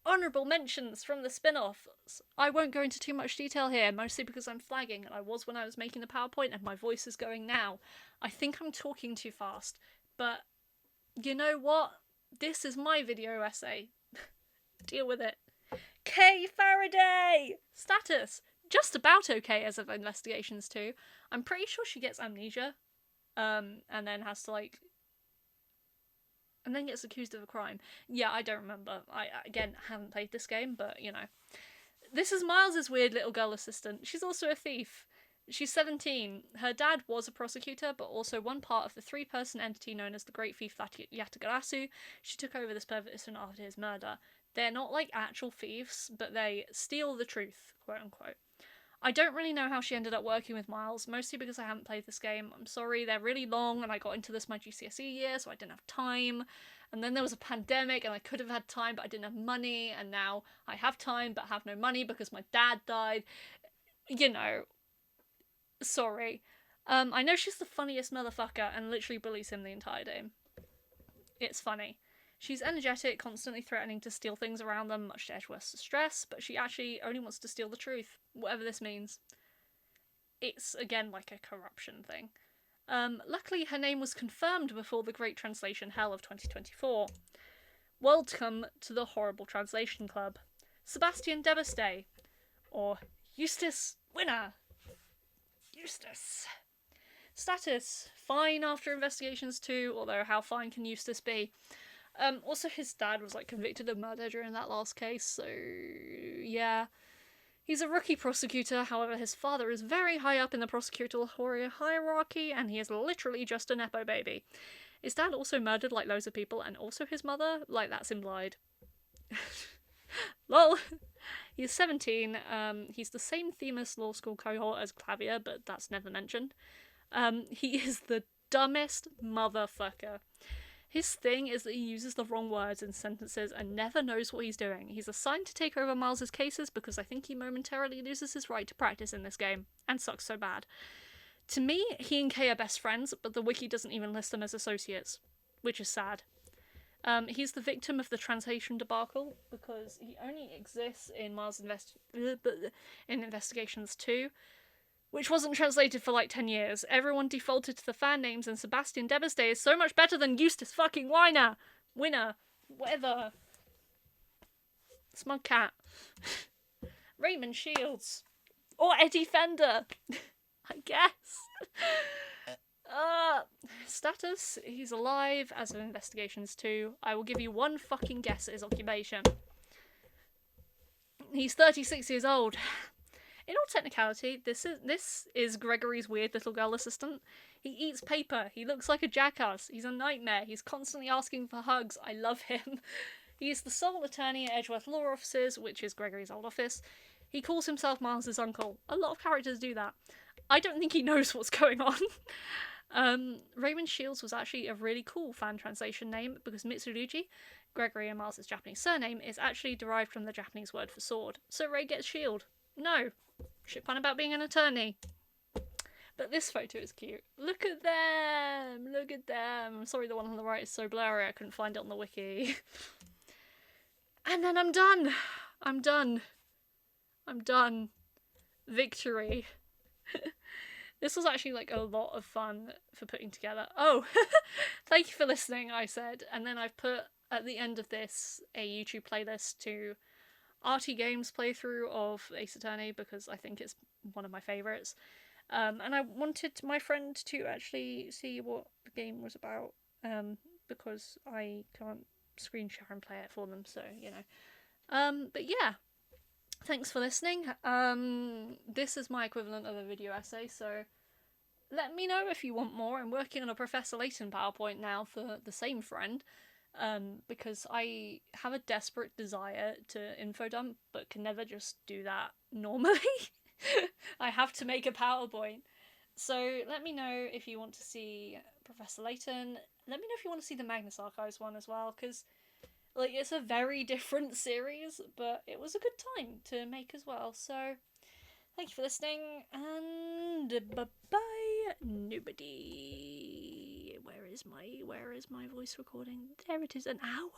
Honourable mentions from the spin-offs. I won't go into too much detail here, mostly because I'm flagging, and I was when I was making the PowerPoint, and my voice is going now. I think I'm talking too fast, but You know what? This is my video essay. Deal with it. Kay Faraday! Status. Just about okay as of investigations too. I'm pretty sure she gets amnesia. And then has to like... And then gets accused of a crime. Yeah, I don't remember. I, again, haven't played this game, but, you know. This is Miles's weird little girl assistant. She's also a thief. She's 17. Her dad was a prosecutor, but also one part of the three-person entity known as the Great Thief Yatagarasu. She took over this person after his murder. They're not like actual thieves, but they steal the truth, quote unquote. I don't really know how she ended up working with Miles, mostly because I haven't played this game. I'm sorry, they're really long, and I got into this my GCSE year, so I didn't have time. And then there was a pandemic, and I could have had time, but I didn't have money, and now I have time, but have no money because my dad died. You know, sorry. I know she's the funniest motherfucker and literally bullies him the entire game. It's funny. She's energetic, constantly threatening to steal things around them, much to Edgeworth's stress, but she actually only wants to steal the truth, whatever this means. It's, again, like a corruption thing. Luckily, her name was confirmed before the Great Translation Hell of 2024. Welcome to the Horrible Translation Club. Sebastian Debeste, or Eustace Winner. Eustace. Status, fine after investigations too, although how fine can Eustace be? Also his dad was like convicted of murder during that last case, so yeah. He's a rookie prosecutor, however his father is very high up in the prosecutorial hierarchy and he is literally just a nepo baby. His dad also murdered like loads of people and also his mother, like that's implied. Lol. He's 17, he's the same Themis law school cohort as Clavier, but that's never mentioned. He is the dumbest motherfucker. His thing is that he uses the wrong words in sentences and never knows what he's doing. He's assigned to take over Miles's cases because I think he momentarily loses his right to practice in this game, and sucks so bad. To me, he and Kay are best friends, but the wiki doesn't even list them as associates, which is sad. He's the victim of the translation debacle because he only exists in Miles' Investigations 2, which wasn't translated for like 10 years. Everyone defaulted to the fan names, and Sebastian Debeste is so much better than Eustace fucking Winner, whatever. Smug cat. Raymond Shields. Or Eddie Fender, I guess. Status, he's alive as of Investigations 2. I will give you one fucking guess at his occupation. He's 36 years old. In all technicality, this is Gregory's weird little girl assistant. He eats paper. He looks like a jackass. He's a nightmare. He's constantly asking for hugs. I love him. He is the sole attorney at Edgeworth Law Offices, which is Gregory's old office. He calls himself Miles' uncle. A lot of characters do that. I don't think he knows what's going on. Raymond Shields was actually a really cool fan translation name because Mitsurugi, Gregory and Miles' Japanese surname, is actually derived from the Japanese word for sword. So Ray gets shield. No. Shit pun about being an attorney. But this photo is cute. Look at them! Look at them! I'm sorry the one on the right is so blurry I couldn't find it on the wiki. And then I'm done! I'm done. I'm done. Victory. This was actually like a lot of fun for putting together. Oh! Thank you for listening, I said. And then I've put at the end of this a YouTube playlist to Arty Games playthrough of Ace Attorney because I think it's one of my favourites. And I wanted my friend to actually see what the game was about because I can't screen share and play it for them, so, you know. But yeah, thanks for listening. This is my equivalent of a video essay, so let me know if you want more. I'm working on a Professor Layton PowerPoint now for the same friend. Because I have a desperate desire to info dump, but can never just do that normally. I have to make a PowerPoint. So let me know if you want to see Professor Layton. Let me know if you want to see the Magnus Archives one as well, because like it's a very different series, but it was a good time to make as well. So thank you for listening, and bye-bye, nobody. Where is my voice recording? There it is, an hour.